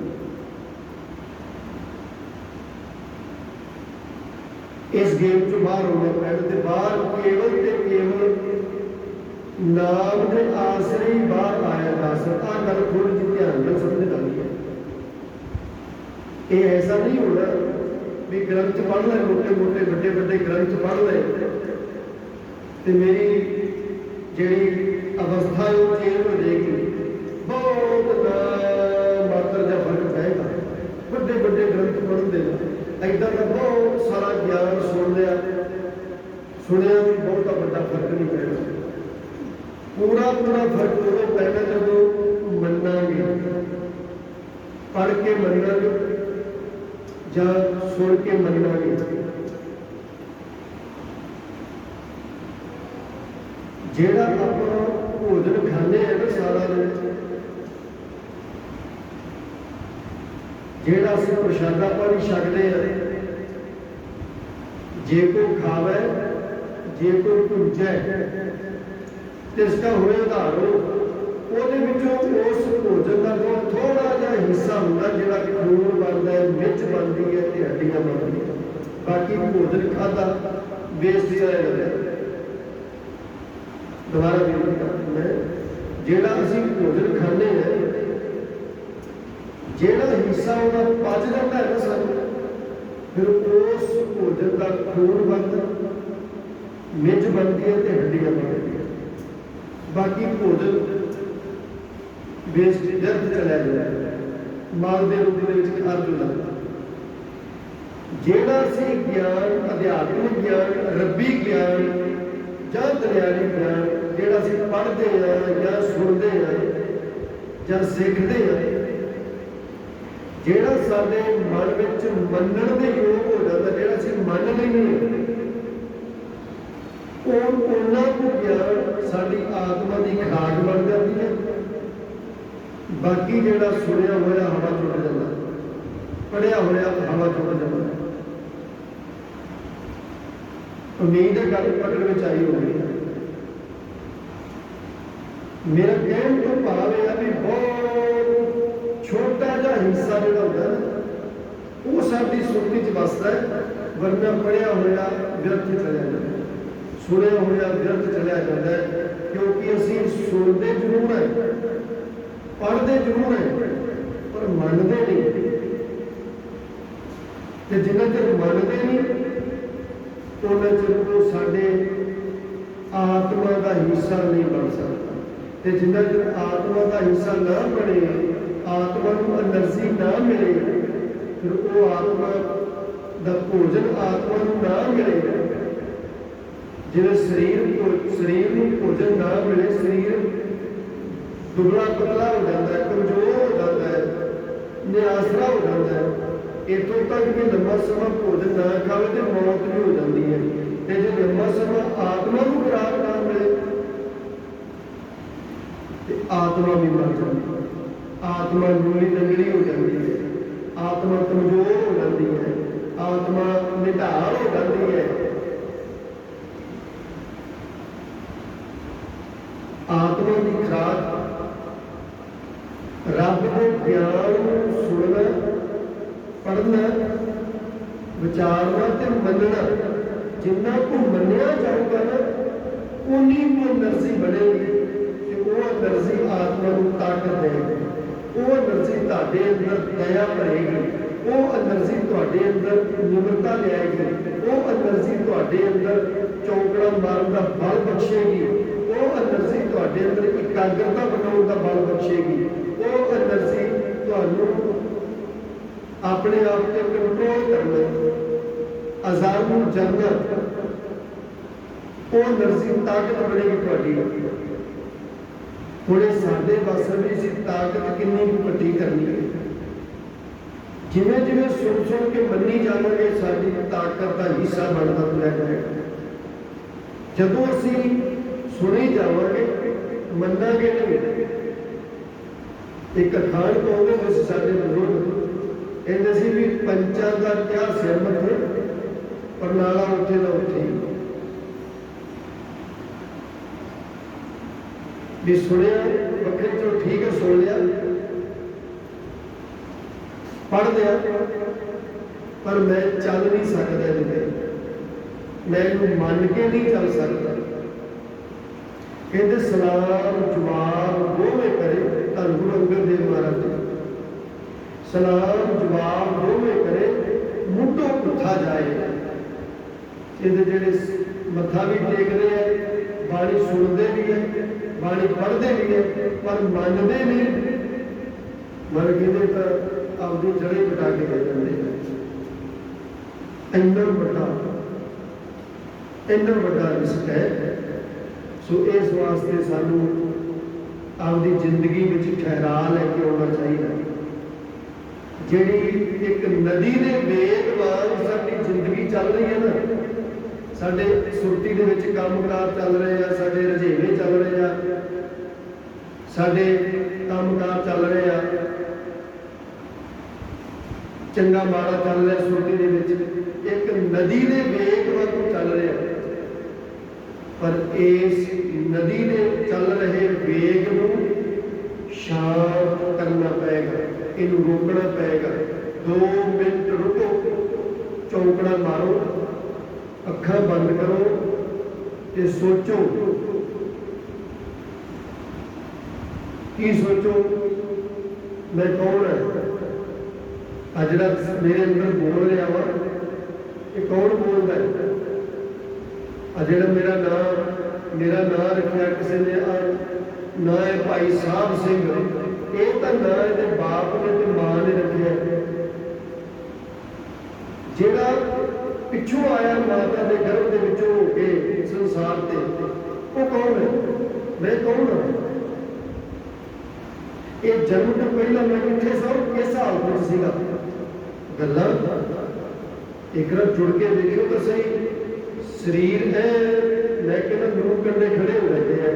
इस गेम चो बाहर होना पैना, बाहर केवल ते केवल नाम के आसरे ही बाहर आया जा सकता। गल थोड़ी जी ध्यान में समझ लगी है, ये ऐसा नहीं होना भी ग्रंथ पढ़ ले, मोटे मोटे बड़े बड़े ग्रंथ पढ़ ले, तो मेरी ਜਿਹੜੀ ਅਵਸਥਾ ਉਹ ਚੇਂਜ ਹੋ ਜਾਏਗੀ। ਬਹੁਤ ਮਾਤਰ ਦਾ ਫਰਕ ਪਏਗਾ। ਵੱਡੇ ਵੱਡੇ ਗ੍ਰੰਥ ਪੜ੍ਹਦੇ ਨੇ, ਇੱਦਾਂ ਦਾ ਬਹੁਤ ਸਾਰਾ ਗਿਆਨ ਸੁਣਿਆ ਵੀ ਬਹੁਤਾ ਵੱਡਾ ਫਰਕ ਨਹੀਂ ਪੈਣਾ। ਪੂਰਾ ਫਰਕ ਉਦੋਂ ਪੈਣਾ ਜਦੋਂ ਮੰਨਾਂਗੇ, ਪੜ੍ਹ ਕੇ ਮੰਨਾਂਗੇ ਜਾਂ ਸੁਣ ਕੇ ਮੰਨਾਂਗੇ। ਜਿਹੜਾ ਆਪਾਂ ਭੋਜਨ ਖਾਂਦੇ ਆ ਨਾ ਸਾਰਾ ਦਿਨ, ਜਿਹੜਾ ਅਸੀਂ ਪ੍ਰਸ਼ਾਦਾ ਪਾਣੀ ਛਕਦੇ ਆ, ਜੇ ਕੋਈ ਖਾਵੇ ਜੇ ਕੋਈ ਭੁੱਜੈ ਤਿਸਕਾ ਹੋਏ ਉਧਾਰੋ, ਉਹਦੇ ਵਿੱਚੋਂ ਉਸ ਭੋਜਨ ਦਾ ਬਹੁਤ ਥੋੜਾ ਜਿਹਾ ਹਿੱਸਾ ਹੁੰਦਾ ਜਿਹੜਾ ਕਿ ਖੂਨ ਬਣਦਾ ਹੈ, ਮਿਰਚ ਬਣਦੀ ਹੈ ਤੇ ਹੱਡੀਆਂ ਬਣਦੀਆਂ। ਬਾਕੀ ਭੋਜਨ ਖਾਧਾ ਵੇਸਟ ਚਲਾ ਜਾਂਦਾ। ਦੁਬਾਰਾ ਬੇਨਤੀ ਕਰਦਾ, ਜਿਹੜਾ ਅਸੀਂ ਭੋਜਨ ਖਾਂਦੇ ਹਾਂ, ਜਿਹੜਾ ਹਿੱਸਾ ਉਹਦਾ ਪਚ ਜਾਂਦਾ ਹੈ ਨਾ ਸਾਨੂੰ, ਫਿਰ ਉਸ ਭੋਜਨ ਦਾ ਖੂਨ ਬਣਦਾ, ਮਿੱਝ ਬਣਦੀ ਹੈ ਤੇ ਹੱਡੀਆਂ ਬਣਦੀਆਂ। ਬਾਕੀ ਭੋਜਨ ਵੇਸਟ ਵਿਅਰਥ ਚਲਿਆ ਜਾਂਦਾ, ਮਾਲ ਦੇ ਰੂਪ ਦੇ ਵਿੱਚ ਖਰਚ ਹੋ ਜਾਂਦਾ। ਜਿਹੜਾ ਅਸੀਂ ਗਿਆਨ, ਅਧਿਆਤਮਿਕ ਗਿਆਨ, ਰੱਬੀ ਗਿਆਨ ਜਾਂ ਦੁਨਿਆਵੀ ਗਿਆਨ ਜਿਹੜਾ ਅਸੀਂ ਪੜ੍ਹਦੇ ਹਾਂ ਜਾਂ ਸੁਣਦੇ ਹਾਂ ਜਾਂ ਸਿੱਖਦੇ ਹਾਂ, ਜਿਹੜਾ ਸਾਡੇ ਮਨ ਵਿੱਚ ਮੰਨਣ ਦੇ ਯੋਗ ਹੋ ਜਾਂਦਾ, ਜਿਹੜਾ ਅਸੀਂ ਮੰਨ ਲੈਂਦੇ ਉਹ ਉਹਨਾਂ ਕੁ ਗਿਆਨ ਸਾਡੀ ਆਤਮਾ ਦੀ ਖੁਰਾਕ ਬਣ ਜਾਂਦੀ ਹੈ। ਬਾਕੀ ਜਿਹੜਾ ਸੁਣਿਆ ਹੋਇਆ ਹਵਾ ਚੁੱਕ ਜਾਂਦਾ, ਪੜ੍ਹਿਆ ਹੋਇਆ ਹਵਾ ਚੁੱਕ ਜਾਂਦਾ। ਉਮੀਦ ਹੈ ਗੱਲ ਪਕੜ ਵਿੱਚ ਆਈ ਹੋਣੀ। ਮੇਰਾ ਕਹਿਣ ਤੋਂ ਭਾਵ ਇਹ ਹੈ ਵੀ ਬਹੁਤ ਛੋਟਾ ਜਿਹਾ ਹਿੱਸਾ ਜਿਹੜਾ ਹੁੰਦਾ ਨਾ, ਉਹ ਸਾਡੀ ਸੁਰਤੀ 'ਚ ਵੱਸਦਾ ਹੈ। ਵਰਨਾ ਪੜ੍ਹਿਆ ਹੋਇਆ ਵਿਅਰਥ ਚਲਿਆ ਜਾਂਦਾ, ਸੁਣਿਆ ਹੋਇਆ ਵਿਅਰਥ ਚਲਿਆ ਜਾਂਦਾ ਹੈ। ਕਿਉਂਕਿ ਅਸੀਂ ਸੁਣਦੇ ਜ਼ਰੂਰ ਹੈ, ਪੜ੍ਹਦੇ ਜ਼ਰੂਰ ਹੈ, ਪਰ ਮੰਨਦੇ ਨਹੀਂ। ਤੇ ਜਿੰਨਾ ਚਿਰ ਮੰਨਦੇ ਨਹੀਂ ਉਹਨਾਂ ਚਿਰ ਉਹ ਸਾਡੇ ਆਤਮਾ ਦਾ ਹਿੱਸਾ ਨਹੀਂ ਬਣ ਸਕਦਾ। ਤੇ ਜਿੰਨਾ ਚਿਰ ਆਤਮਾ ਦਾ ਹਿੱਸਾ ਨਾ ਬਣੇ, ਆਤਮਾ ਨੂੰ એનર્ਜੀ ਨਾ ਮਿਲੇ, ਫਿਰ ਉਹ ਆਤਮਾ ਦਾ ਭੋਜਨ ਆਤਮਾ ਨੂੰ ਨਾ ਮਿਲੇ। ਜਿਵੇਂ ਸਰੀਰ ਨੂੰ ਭੋਜਨ ਨਾ ਮਿਲੇ, ਸਰੀਰ ਦੁਬਲਾ ਪਤਲਾ ਹੋ ਜਾਂਦਾ ਹੈ, ਕਮਜ਼ੋਰ ਹੋ ਜਾਂਦਾ ਹੈ, ਨਿਆਸਰਾ ਹੋ ਜਾਂਦਾ ਹੈ। ਇੱਥੋਂ ਤੱਕ ਕਿ ਲੰਬਾ ਸਮਾਂ ਭੋਜਨ ਨਾ ਖਾਵੇ ਤੇ ਮੌਤ ਵੀ ਹੋ ਜਾਂਦੀ ਹੈ। ਤੇ ਜੇ ਲੰਬਾ ਸਮਾਂ ਆਤਮਾ ਨੂੰ ਖੁਰਾਕ ਨਾ ਮਿਲੇ ਤੇ ਆਤਮਾ ਵੀ ਮਰ ਜਾਂਦੀ ਹੈ, ਆਤਮਾ ਨੂਲੀ ਲੰਗੜੀ ਹੋ ਜਾਂਦੀ ਹੈ, ਆਤਮਾ ਕਮਜ਼ੋਰ ਹੋ ਜਾਂਦੀ ਹੈ, ਆਤਮਾ ਨਿਢਾਲ ਹੋ ਜਾਂਦੀ ਹੈ। ਆਤਮਾ ਦੀ ਖੁਰਾਕ ਰੱਬ ਦੇ ਗਿਆਨ ਨੂੰ ਸੁਣਨਾ, ਪੜ੍ਹਨਾ, ਵਿਚਾਰਨਾ ਤੇ ਮੰਨਣਾ। ਜਿੰਨਾ ਕੁ ਮੰਨਿਆ ਜਾਊਗਾ ਨਾ, ਉਨੀ ਕੁ એનર્ਜੀ ਬਣੇਗੀ ਤੇ ਉਹ એનર્ਜੀ ਆਤਮਾ ਨੂੰ ਤਾਕਤ ਦੇਵੇਗੀ। ਉਹ એનર્ਜੀ ਤੁਹਾਡੇ ਅੰਦਰ ਦਇਆ ਭਰੇਗੀ, ਉਹ એનર્ਜੀ ਤੁਹਾਡੇ ਅੰਦਰ ਨਿਮਰਤਾ ਲਿਆਏਗੀ, ਉਹ એનર્ਜੀ ਤੁਹਾਡੇ ਅੰਦਰ ਚੌਂਕੜਾ ਮਾਰਨ ਦਾ ਬਲ ਬਖਸ਼ੇਗੀ, ਉਹ એનર્ਜੀ ਤੁਹਾਡੇ ਅੰਦਰ ਇਕਾਗਰਤਾ ਬਣਾਉਣ ਦਾ ਬਲ ਬਖਸ਼ੇਗੀ, ਉਹ એનર્ਜੀ ਤੁਹਾਨੂੰ ਆਪਣੇ ਆਪ ਤੇ ਕੰਟਰੋਲ ਕਰਨਾ, ਆਜ਼ਾਦ ਨੂੰ ਜਾਣਨਾ, ਉਹ એનર્ਜੀ ਤਾਕਤ ਬਣੇਗੀ ਤੁਹਾਡੀ। ਹੁਣ ਸਾਡੇ ਵਾਸਤੇ ਵੀ ਅਸੀਂ ਤਾਕਤ ਕਿੰਨੀ ਕੁ ਵੱਡੀ ਕਰਨੀ ਹੈ। ਜਿਵੇਂ ਜਿਵੇਂ ਸੁਣ ਕੇ ਮੰਨੀ ਜਾਵਾਂਗੇ, ਸਾਡੀ ਤਾਕਤ ਦਾ ਹਿੱਸਾ ਬਣਦਾ ਤੁਰਿਆ ਜਾਏਗਾ। ਜਦੋਂ ਅਸੀਂ ਸੁਣੀ ਜਾਵਾਂਗੇ, ਮੰਨਾਂਗੇ ਨਹੀਂ। ਇੱਕ ਅਖਾਣ ਕਹੋਗੇ ਤੁਸੀਂ ਸਾਡੇ ਬਜ਼ੁਰਗ ਕਹਿੰਦੇ ਸੀ ਵੀ ਪੰਚਾਂ ਦਾ ਕਿਆ ਸਿਰ ਮੱਥੇ, ਪਰ ਨਾਲਾ ਉੱਥੇ ਦਾ ਉੱਥੇ ਹੀ। ਵੀ ਸੁਣਿਆ ਵੱਖਰੇ ਚੋਂ ਠੀਕ ਹੈ, ਸੁਣ ਲਿਆ, ਪੜ੍ਹ ਲਿਆ, ਪਰ ਮੈਂ ਚੱਲ ਨਹੀਂ ਸਕਦਾ ਇਹਦੇ, ਮੈਂ ਇਹਨੂੰ ਮੰਨ ਕੇ ਨਹੀਂ ਚੱਲ ਸਕਦਾ। ਕਹਿੰਦੇ ਸਲਾਮ ਜਵਾਬ ਦੋਵੇਂ ਕਰੇ, ਧੰਨ ਗੁਰੂ ਅੰਗਦ ਦੇਵ ਮਹਾਰਾਜ ਜੀ। ਸਲਾਮ ਜਵਾਬ ਦੋਵੇਂ ਕਰੇ, ਮੁੱਢੋਂ ਪੁੱਠਾ ਜਾਏ। ਇਹਦੇ ਜਿਹੜੇ ਮੱਥਾ ਵੀ ਟੇਕਦੇ ਆ, ਬਾਣੀ बाणी सुनते भी है, बाणी पढ़ते भी है, पर मनते नहीं। मन कहते तो आपकी जड़े कटा के दे देंगे। इन्ना बड़ा रिस्क है। सो इस वास्ते सानू आपकी जिंदगी में ठहरा लेके आना चाहिए। जिहड़ी एक नदी के वेग वांग साडी जिंदगी चल रही है ना, साडे सुरती दे विच कामकाज चल रहे हैं, साडे रजेवे चल रहे हैं, साडे कामकाज चल रहे हैं, चंगा माड़ा चल रहा सुरती दे विच एक नदी के वेग वांग चल रहे हैं। पर इस नदी ने चल रहे वेग को शांत करना पएगा, इनू रोकना पएगा। 2 मिनट रुको, चौंकड़ा मारो, अखां बंद करो ते सोचो। की सोचो, मैं कौन है? आज जरा मेरे अंदर बोल रहा वा, ये कौन बोलता है? जो मेरा नाम रखा किसी ने, ना है भाई साहब सिंह, ये तो ना ये बाप ने तो मां ने रखा। जिहड़ा पिछों आया माता के गर्भ के विचों हो के संसार से, वो कौन है? मैं कौन हाँ? ये जन्म तो पहला मैं कितने सा, किस हालत में सीगा? गल्लां एक बार जुड़ के देखियो तो सही। शरीर है, मैं कहना गुरु कंडे खड़े हो रहे हैं।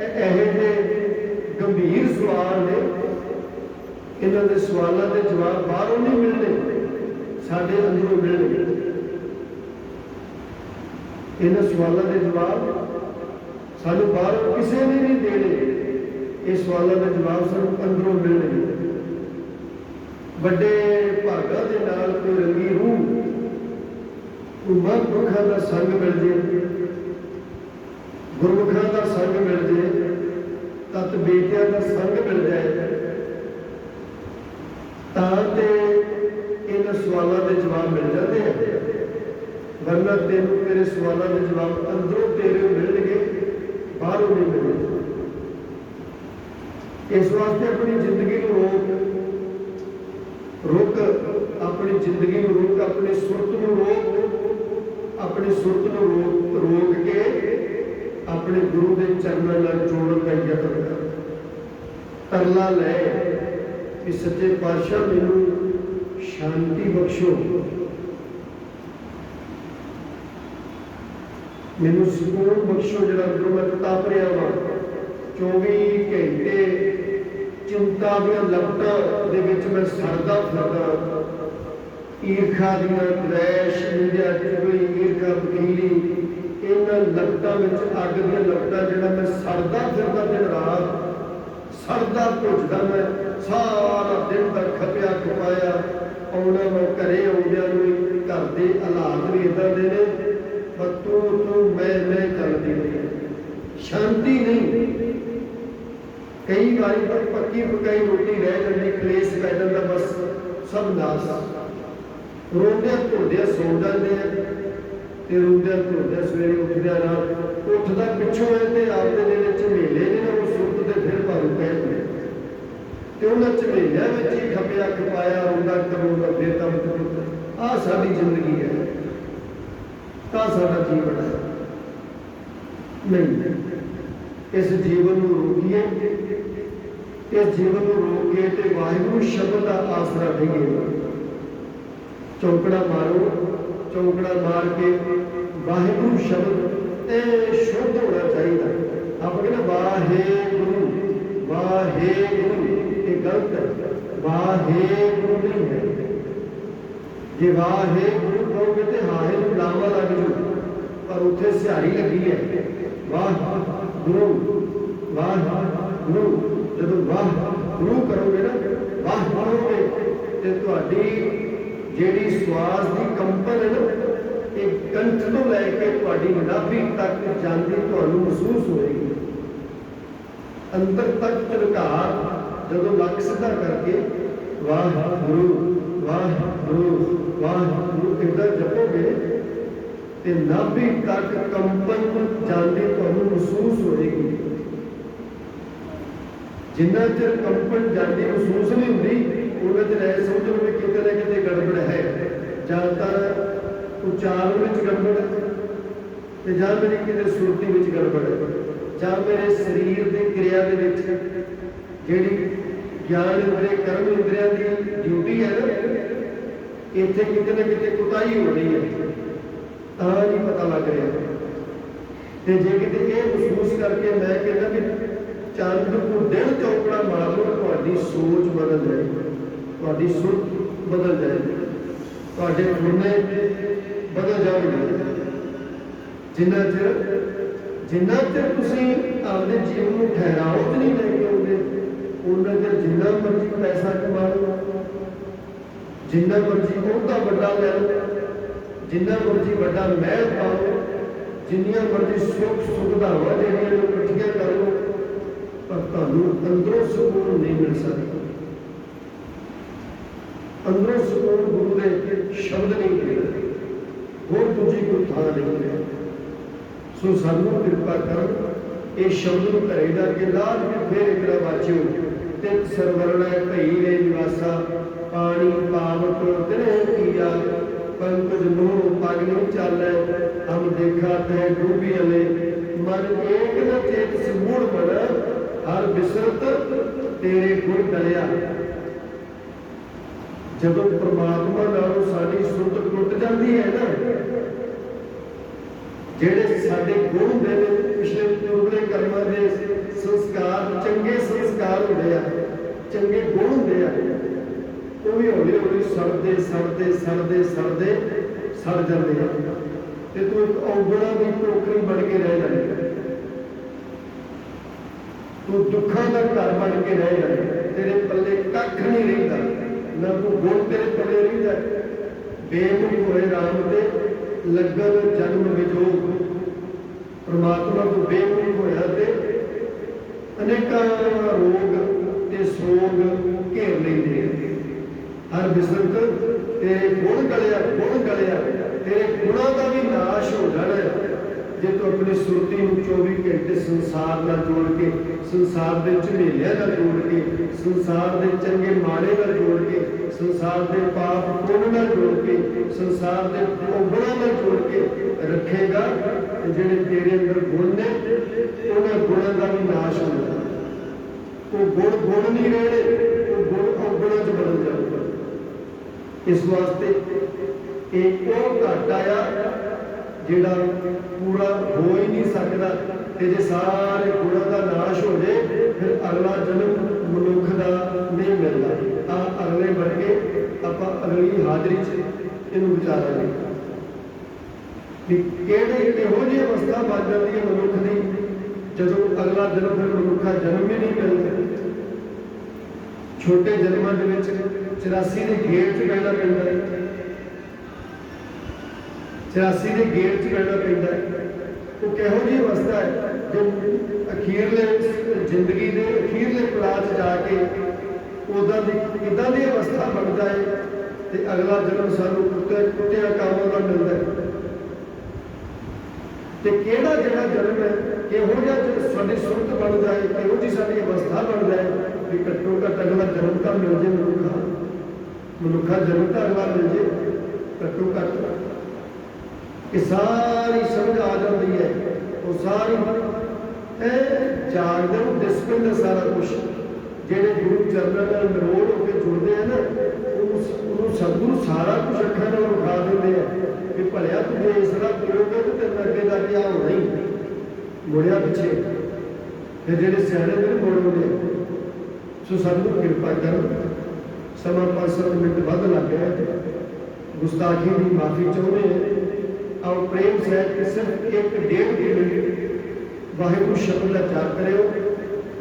ये गंभीर सवाल ने, इन्हों के सवालों के जवाब बाहरों नहीं मिलने, साढ़े अंदरों मिलने। इन्होंने सवालों के जवाब सानू बाहरों किसी ने नहीं देने, ये सवालों के जवाब सानू अंदरों मिलने। बड़े भागा के नाल कोई रंगी रूह महापुरखा का संग मिल जाए, गुरमुखा का संग मिल जाए, तत् बेटिया का संग मिल जाए, तो इन सवालों के जवाब मिल जाते हैं। वरना तेनों तेरे सवालों के जवाब अंदरों तेरे मिलने, बाहरों नहीं मिलने। इस वास्ते अपनी जिंदगी को रोक, अपनी जिंदगी को रोक, अपनी सुरत को रोक, अपनी सुरत को रोक के अपने गुरु के चरणों में जोड़न का यत्न कर। तरला ले कि सच्चे पातशाह मैनू शांति बख्शो, मैनू सुकून बख्शो। जो अंदरों मैं तप रहा वा, 24 घंटे चिंता दी लपटां दे विच मैं सड़दा फिरदा, ईर्खा दियां, द्वेष, निंदा, चुगली, ईर्खा, वकीली, इन्हां लपटां विच अग दियां लपटां जिहड़ा मैं सड़दा फिरदा दिन रात, सड़दा भुजदा मैं सारा दिन तक खपिया खपाया आउणा। मैं घरे आउंदियां नूं घर दे हालात भी इदां दे ने, पर तू मैं चलदी रही, शांति नहीं। कई बार तो पक्की पकाई रोटी रह जाती, कलेश पै जाता, बस सब नाश। रोंदे धुलदे सौ जाते हैं, रोंदे धुलदे सवेरे उठद्या ना उठदा पिछों है, तो आपके जेडे झमेले ने ना वो सुरत के फिर भारू पै जाते, तो उन्होंने झमेलिया में ही खपिया खपाया रोंदा करोंदा फिर तब आ साडी जिंदगी है, आ साडा जीवन है। नहीं, इस जीवन को रोकीए, इस जीवन को रोक के वाहिगुरू शब्द का आसरा देंगे। चौंकड़ा मारो, चौंकड़ा मार के वाहिगुरू शब्द ए शुद्ध होना चाहिए। आप कहना वाहेगुरू, वाहेगुरू, ये गलत है, वाहेगुरू नहीं है। जे वाहेगुरू कहोगे तो हाहे लावा लग जू, पर उत्थे सिहारी लगी है। वाह गुरु, वाह गुरु, जब वाह गुरु करोगे ना, वाह करोगे तो तुहाडी जिहड़ी श्वास की कंपन है ना, एक कंठ तो लैके तुहाडी नाभि तक जाती तुहानू महसूस होएगी। अंतर तक झलकार जदों लक सीधा करके वाह गुरु, वाह गुरु, वाह गुरु इदां जपोगे ते नाभि तक कंपन जाती तुहानू जिन्ना चिर कंपन जाती महसूस नहीं होती उन्ना चिर ऐ समझो भी किते ना किते गड़बड़ है, जां तां उचारण विच गड़बड़ है ते जां मेरी किते सुरती विच गड़बड़ है, जां मेरे शरीर की क्रिया दे विच जिहड़ी ज्ञान इंद्रिय कर्म इंद्रिया की ड्यूटी है ना, इत्थे किते ना किते कुताही हो रही है, तां नहीं पता लग रहा। ते जे किते ये महसूस करके मैं कहना कि चंद को दिन चौकड़ा मार लो, तुहाडी सोच बदल जाएगी, तुहाडी सुरत बदल जाएगी, तुहाडे फुरने बदल जाएंगे। जिन्ना चिर तुसीं आपदे जीवन को ठहराओ च नहीं लेके आउंदे, उन्ना चिर जिन्ना मर्जी पैसा कमा लो, जिन्ना मर्जी ओहदा वड्डा लै लो, जिन्ना मर्जी वड्डा महल पाओ, जिन्नियां मर्जी सुख सुविधावां जिहड़ियां ने इकट्ठियां कर लो, पर तुहानूं अंदरों सुकून नहीं मिल सकदा। अंदरों सुकून गुरु के शब्द नहीं मिलते, होर दूजी कोई थां नहीं है। सो सानूं किरपा कर इस शब्द नूं घरे जाके लाज के फिर एक बार वाचिओ। तित सरवर्ण भई रे निवासा, पानी पावक तिन्हे किया, पंकज मोह पागनी चालै, हम देखा तै डूबी अले, मन एक न चेत समूढ़ मन, हर बिसरत तेरे गुण गलिया। जदों परमात्मा नालों साडी सुरत टुट जाती है ना, ਜਿਹੜੇ ਸਾਡੇ ਗੁਣ ਹੁੰਦੇ ਨੇ, ਪਿਛਲੇ ਪੁਰਖਲੇ ਕਰਮਾਂ ਦੇ ਸੰਸਕਾਰ, ਚੰਗੇ ਸੰਸਕਾਰ ਹੁੰਦੇ ਆ, ਚੰਗੇ ਗੁਣ ਹੁੰਦੇ ਆ, ਉਹ ਵੀ ਹੌਲੀ ਹੌਲੀ ਸੜਦੇ ਸੜਦੇ ਸੜਦੇ ਸੜਦੇ ਸੜ ਜਾਂਦੇ ਆ, ਤੇ ਤੂੰ ਇੱਕ ਔਗਣਾ ਦੀ ਟੋਕਰੀ ਬਣ ਕੇ ਰਹਿ ਜਾਏਗਾ, ਤੂੰ ਦੁੱਖਾਂ ਦਾ ਘਰ ਬਣ ਕੇ ਰਹਿ ਜਾਏਗਾ, ਤੇਰੇ ਪੱਲੇ ਕੱਖ ਨਹੀਂ ਰਹਿੰਦਾ, ਨਾ ਕੋਈ ਗੁਣ ਤੇਰੇ ਪੱਲੇ ਰਹਿੰਦਾ। ਬੇਮੁਖ ਹੋਏ ਰਾਮ ਤੇ लगन जन्म विजोग, परमात्मा को बेमुख होया ते अनेक रोग ते सोग घेर लेंदे, हर बिसरत तेरे गुण गलिया, गुण गलिया, तेरे गुणों का भी नाश हो जाना है जे तू अपनी सुरती में 24 घंटे संसार नाल जोड़ के, संसार के झमेलियां नाल जोड़ के, संसार के चंगे माड़े नाल जोड़ के, संसार के पाप पुण्य नाल जोड़ के, संसार के औगुणां नाल जोड़ के रखेगा, जिहड़े तेरे अंदर गुण ने उन्हां गुणां का भी नाश हो जाएगा। वो गुण गुण नहीं रहने, वो गुण औगुणां च बदल जाएगा। इस वास्ते एक घाटा आ जिहड़ा पूरा हो ही नहीं सकता, ते जे सारे गुणां का नाश हो जाए फिर अगला जन्म मनुख का नहीं मिलता। अगले वर्गे आप अगली हाजरी इनू विचारांगे कि किहो जी अवस्था बन जाती है मनुख की, जदों अगला जन्म फिर मनुख का जन्म ही नहीं मिलता। छोटे जन्मां दे विच 84 के गेट च बहना पैंदा है, 84 के गेट च बहना पैंदा है। वो किहो जी अवस्था है जो अखीरले जिंदगी के अखीरले पड़ाव च जाके उदा दी इदां दी अवस्था बन जाए तो अगला जन्म सानूं कुत्तियां कावां दा मिलदा है। ते किहड़ा जिहड़ा जन्म है किहो जिहा साडी सुरत बन जाए, किहो जी साडी अवस्था बन जाए कि घट्टो घट्ट अगला जन्म तां मिल जाए, मनुखा जन्म तां अगला मिल जाए घट्टो घट्ट, कि सारी समझ आ जाती है। वो सारी जागदे डिसिपलिन है सारा कुछ, जेडे गुरु चरणों नाल नरोड़ होकर जुड़ते हैं ना, उन्होंने सतगुरु सारा कुछ अखा नाल विखा देंगे हैं कि भलिया तू जे इस राह तुरोगे तो तेरे अगे जाके आ होना ही मुड़िया पिछे, फिर जेडे सियाणे ने मोड़ोगे। सो सतगुरु कृपा कर, समा 5-7 मिनट वध लग गया, गुस्ताखी की माफी चाहते हैं। आओ प्रेम सहित सिर्फ 1-1.5 मिनट वाहिगुरू शब्द का जाप करो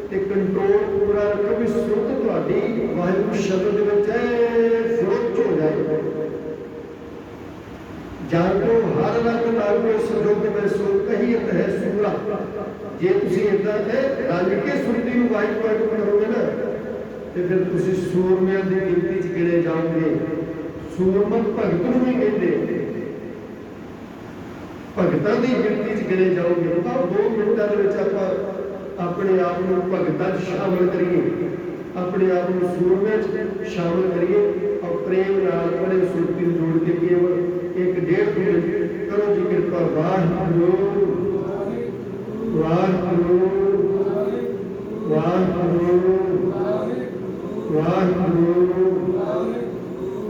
ते कंट्रोल पूरा रखो भी सुरत तुहाडी वाहिगुरू शब्द दे विच फुरत हो जाए। जागो हर रंग लागो संजोग में सो कहियत है सूरा, जे तुसीं इदां रंग के सुरती नूं वाहिगुरू करोगे ना ते फिर तुसीं सूरमिਆਂ ਦੀ गिनती च गिने जाओगे। सूरमत भगत नूं भी कहंदे, भगतां की गिनती च गिने जाओगे। 2 मिनटां दे विच आपां अपने आप को भगतां च शामिल करिए, अपने आप को सूरमे च शामिल करिए और प्रेम नाल बड़े सुरती जोड़ के केवल एक डेढ़ मिनट करो जी कृपा। वाहिगुरू वाहिगुरू वाहिगुरू वाहिगुरू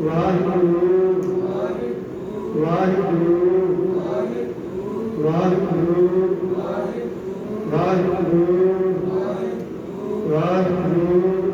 वाहिगुरू वाहिगुरू वाहिगुरू वाहिगुरू वाहिगुरू